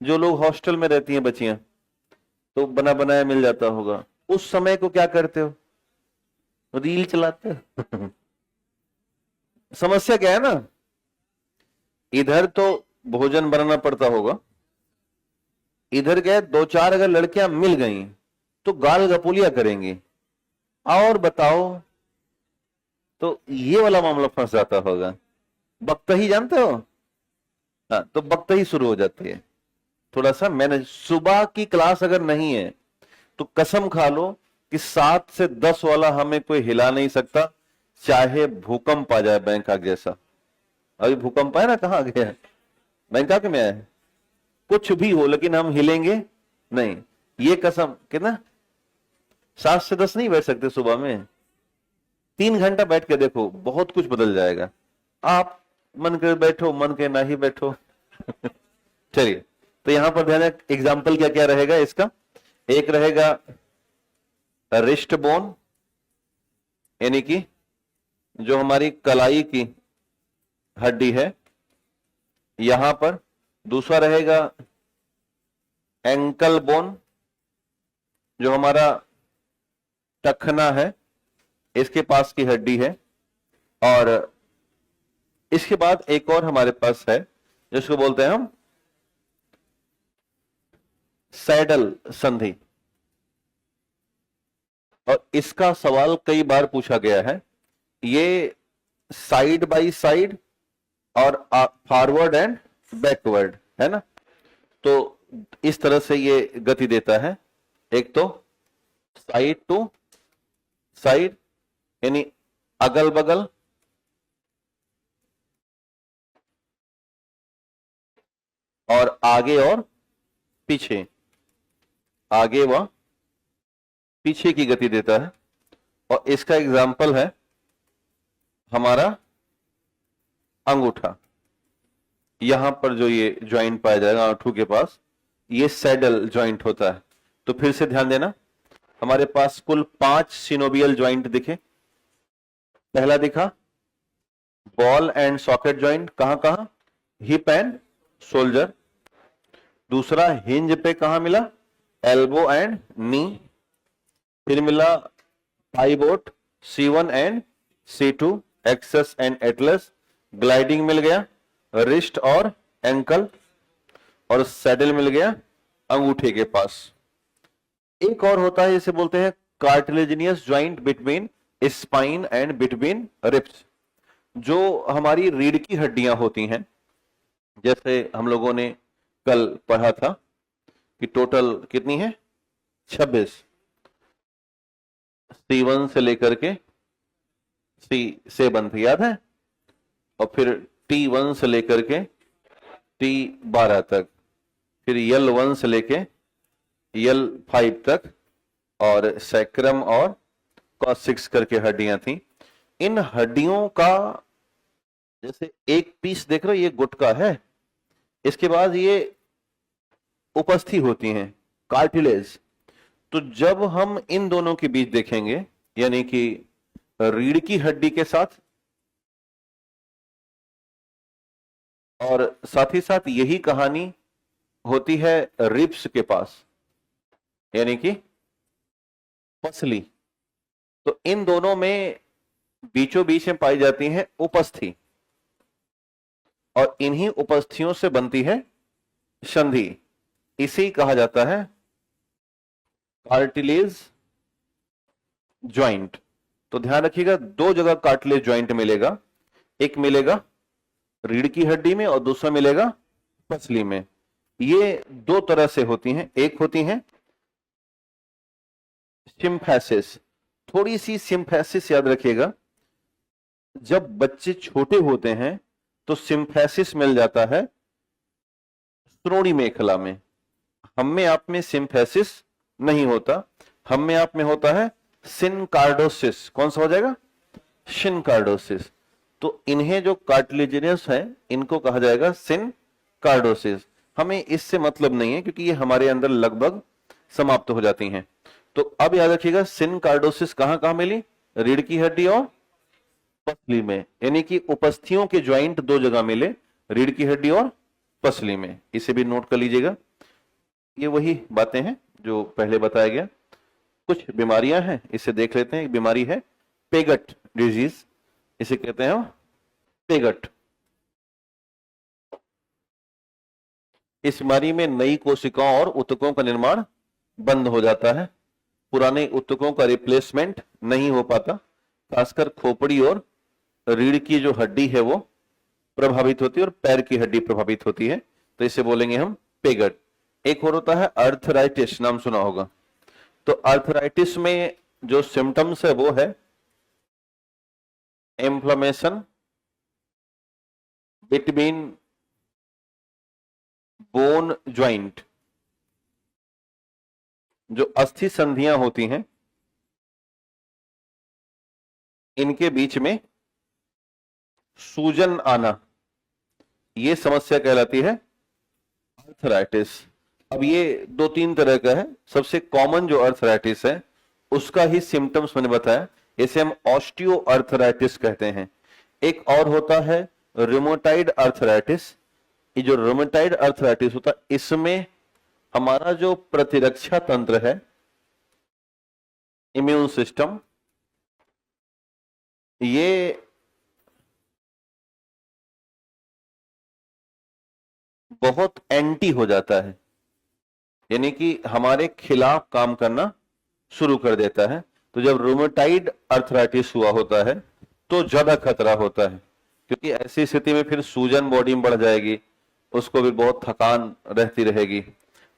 जो लोग हॉस्टल में रहती हैं बच्चियां, तो बना बनाया मिल जाता होगा। उस समय को क्या करते हो? रील चलाते हो समस्या क्या है ना, इधर तो भोजन बनाना पड़ता होगा, इधर क्या है, 2-4 अगर लड़कियां मिल गई तो गाल गपोलियां करेंगी, और बताओ, तो ये वाला मामला फंस जाता होगा। बख्तही जानते हो? हाँ, तो बख्तही शुरू हो जाती है। थोड़ा सा मैनेज, सुबह की क्लास अगर नहीं है तो कसम खा लो कि 7 से 10 वाला हमें कोई हिला नहीं सकता, चाहे भूकंप आ जाए बैंकॉक जैसा। अभी भूकंप है ना, कहाँ गया? बैंकॉक में है। कुछ भी हो, लेकिन हम हिलेंगे नहीं, ये कसम। कितना? 7 से 10 नहीं बैठ सकते सुबह में। 3 घंटा बैठ के देखो, बहुत कुछ बदल जाएगा। आप मन कर बैठो, मन के ना ही बैठो चलिए, तो यहां पर ध्यान, एग्जाम्पल क्या क्या रहेगा इसका। एक रहेगा रिस्ट बोन, यानी कि जो हमारी कलाई की हड्डी है यहां पर। दूसरा रहेगा एंकल बोन, जो हमारा टखना है। इसके पास की हड्डी है। और इसके बाद एक और हमारे पास है जिसको बोलते हैं हम सैडल संधि। और इसका सवाल कई बार पूछा गया है। ये साइड बाय साइड और फॉरवर्ड एंड बैकवर्ड है ना, तो इस तरह से ये गति देता है। एक तो साइड टू साइड यानी अगल बगल, और आगे और पीछे, आगे व पीछे की गति देता है। और इसका एग्जाम्पल है हमारा अंगूठा। यहां पर जो ये ज्वाइंट पाया जाएगा अंगूठे के पास, ये सैडल ज्वाइंट होता है। तो फिर से ध्यान देना, हमारे पास कुल 5 सिनोवियल ज्वाइंट दिखे। पहला दिखा बॉल एंड सॉकेट ज्वाइंट, कहां कहां, हिप एंड शोल्डर। दूसरा हिंज पे कहां मिला, एल्बो एंड नी। फिर मिला pivot C1 and C2, axis and atlas. Gliding मिल गया रिस्ट और एंकल, और सैडल मिल गया अंगूठे के पास। एक और होता है जिसे बोलते हैं cartilaginous joint between spine and between ribs. जो हमारी रीढ़ की हड्डियां होती हैं, जैसे हम लोगों ने कल पढ़ा था कि टोटल कितनी है, 26। C1 से लेकर के C7 याद है, और फिर T1 से लेकर के T12 तक, फिर L1 से लेके L5 तक, और सैक्रम और कॉक्सिक्स करके हड्डियां थी। इन हड्डियों का जैसे एक पीस देख रहे हो, ये गुटका है, इसके बाद ये उपस्थि होती हैं कार्टिलेज। तो जब हम इन दोनों के बीच देखेंगे, यानी कि रीढ़ की हड्डी के साथ, और साथ ही साथ यही कहानी होती है रिब्स के पास, यानी कि पसली। तो इन दोनों में बीचों बीच में पाई जाती है उपस्थि, और इन्हीं उपस्थियों से बनती है संधि। इसे कहा जाता है कार्टिलेज ज्वाइंट। तो ध्यान रखिएगा, 2 जगह कार्टिलेज ज्वाइंट मिलेगा, एक मिलेगा रीढ़ की हड्डी में और दूसरा मिलेगा पसली में। ये 2 तरह से होती हैं। एक होती हैं सिम्फेसिस। थोड़ी सी सिम्फेसिस याद रखिएगा, जब बच्चे छोटे होते हैं तो सिम्फेसिस मिल जाता है श्रोणि मेखला में। हम में आप में सिम्फेसिस नहीं होता, हम में आप में होता है सिनकार्डोसिस। कौन सा हो जाएगा, सिनकार्डोसिस। तो इन्हें जो कार्टिलेजिनियस है इनको कहा जाएगा सिनकार्डोसिस। हमें इससे मतलब नहीं है क्योंकि ये हमारे अंदर लगभग समाप्त हो जाती हैं। तो अब याद रखिएगा, सिनकार्डोसिस कहां कहां मिली, रीढ़ की हड्डी और पसली में, यानी कि उपस्थियों के ज्वाइंट 2 जगह मिले, रीढ़ की हड्डी और पसली में। इसे भी नोट कर लीजिएगा। ये वही बातें हैं जो पहले बताया गया। कुछ बीमारियां हैं, इसे देख लेते हैं। एक बीमारी है पेगट डिजीज, इसे कहते हैं पेगट। इस बीमारी में नई कोशिकाओं और ऊतकों का निर्माण बंद हो जाता है, पुराने ऊतकों का रिप्लेसमेंट नहीं हो पाता। खासकर खोपड़ी और रीढ़ की जो हड्डी है वो प्रभावित होती है, और पैर की हड्डी प्रभावित होती है। तो इसे बोलेंगे हम पेगट। एक और होता है अर्थराइटिस, नाम सुना होगा। तो अर्थराइटिस में जो सिम्टम्स है वो है इन्फ्लेमेशन बिटवीन बोन ज्वाइंट। जो अस्थि संधियां होती हैं इनके बीच में सूजन आना, ये समस्या कहलाती है अर्थराइटिस। अब ये 2-3 तरह का है। सबसे कॉमन जो अर्थराइटिस है उसका ही सिम्टम्स मैंने बताया, इसे हम ऑस्टियो अर्थराइटिस कहते हैं। एक और होता है रूमेटॉइड अर्थराइटिस। ये जो रूमेटॉइड अर्थराइटिस होता है इसमें हमारा जो प्रतिरक्षा तंत्र है, इम्यून सिस्टम, ये बहुत एंटी हो जाता है, यानी कि हमारे खिलाफ काम करना शुरू कर देता है। तो जब रूमेटाइड अर्थराइटिस हुआ होता है तो ज्यादा खतरा होता है, क्योंकि ऐसी स्थिति में फिर सूजन बॉडी में बढ़ जाएगी, उसको भी बहुत थकान रहती रहेगी,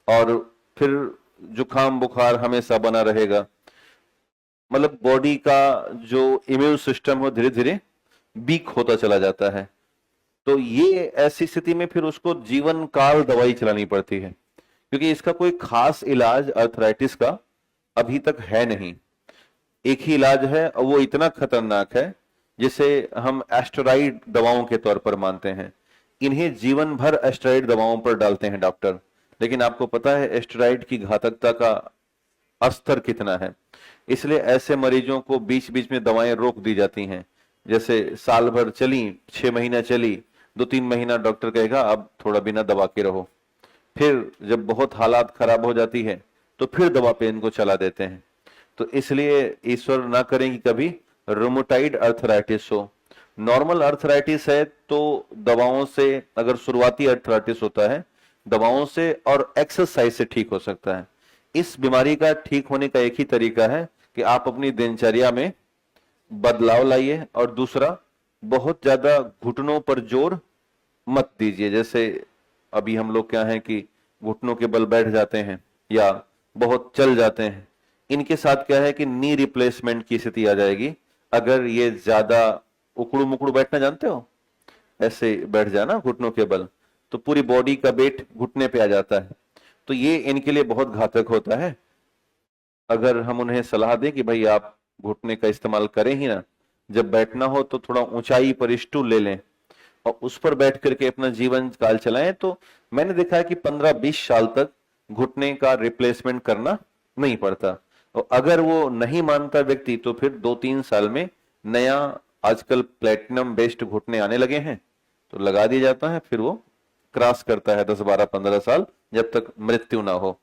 और फिर जुकाम बुखार हमेशा बना रहेगा। मतलब बॉडी का जो इम्यून सिस्टम हो धीरे धीरे वीक होता चला जाता है। तो ये ऐसी स्थिति में फिर उसको जीवन काल दवाई चलानी पड़ती है, क्योंकि इसका कोई खास इलाज अर्थराइटिस का अभी तक है नहीं। एक ही इलाज है और वो इतना खतरनाक है जिसे हम एस्टेरॉइड दवाओं के तौर पर मानते हैं। इन्हें जीवन भर एस्टेरॉइड दवाओं पर डालते हैं डॉक्टर, लेकिन आपको पता है एस्टेरॉइड की घातकता का स्तर कितना है। इसलिए ऐसे मरीजों को बीच बीच में दवाएं रोक दी जाती हैं। जैसे साल भर चली, 6 महीना चली, 2-3 महीना डॉक्टर कहेगा अब थोड़ा बिना दवा के रहो। फिर जब बहुत हालात खराब हो जाती है तो फिर दवा पे इनको चला देते हैं। तो इसलिए ईश्वर ना करें कि कभी रूमेटाइड अर्थराइटिस हो। नॉर्मल अर्थराइटिस है तो दवाओं से, अगर शुरुआती अर्थराइटिस होता है, दवाओं से और एक्सरसाइज से ठीक हो सकता है। इस बीमारी का ठीक होने का एक ही तरीका है कि आप अपनी दिनचर्या में बदलाव लाइए, और दूसरा, बहुत ज्यादा घुटनों पर जोर मत दीजिए। जैसे अभी हम लोग क्या है कि घुटनों के बल बैठ जाते हैं या बहुत चल जाते हैं, इनके साथ क्या है कि नी रिप्लेसमेंट की स्थिति आ जाएगी। अगर ये ज्यादा उकड़ू मुकड़ू बैठना जानते हो, ऐसे बैठ जाना घुटनों के बल, तो पूरी बॉडी का वेट घुटने पे आ जाता है। तो ये इनके लिए बहुत घातक होता है। अगर हम उन्हें सलाह दें कि भाई आप घुटने का इस्तेमाल करें ही ना, जब बैठना हो तो थोड़ा ऊंचाई पर स्टूल ले लें और उस पर बैठ करके अपना जीवन काल चलाएं, तो मैंने देखा है कि 15-20 साल तक घुटने का रिप्लेसमेंट करना नहीं पड़ता। और अगर वो नहीं मानता व्यक्ति तो फिर 2-3 साल में नया, आजकल प्लेटिनम बेस्ड घुटने आने लगे हैं, तो लगा दिया जाता है, फिर वो क्रॉस करता है 10-12-15 साल, जब तक मृत्यु ना हो।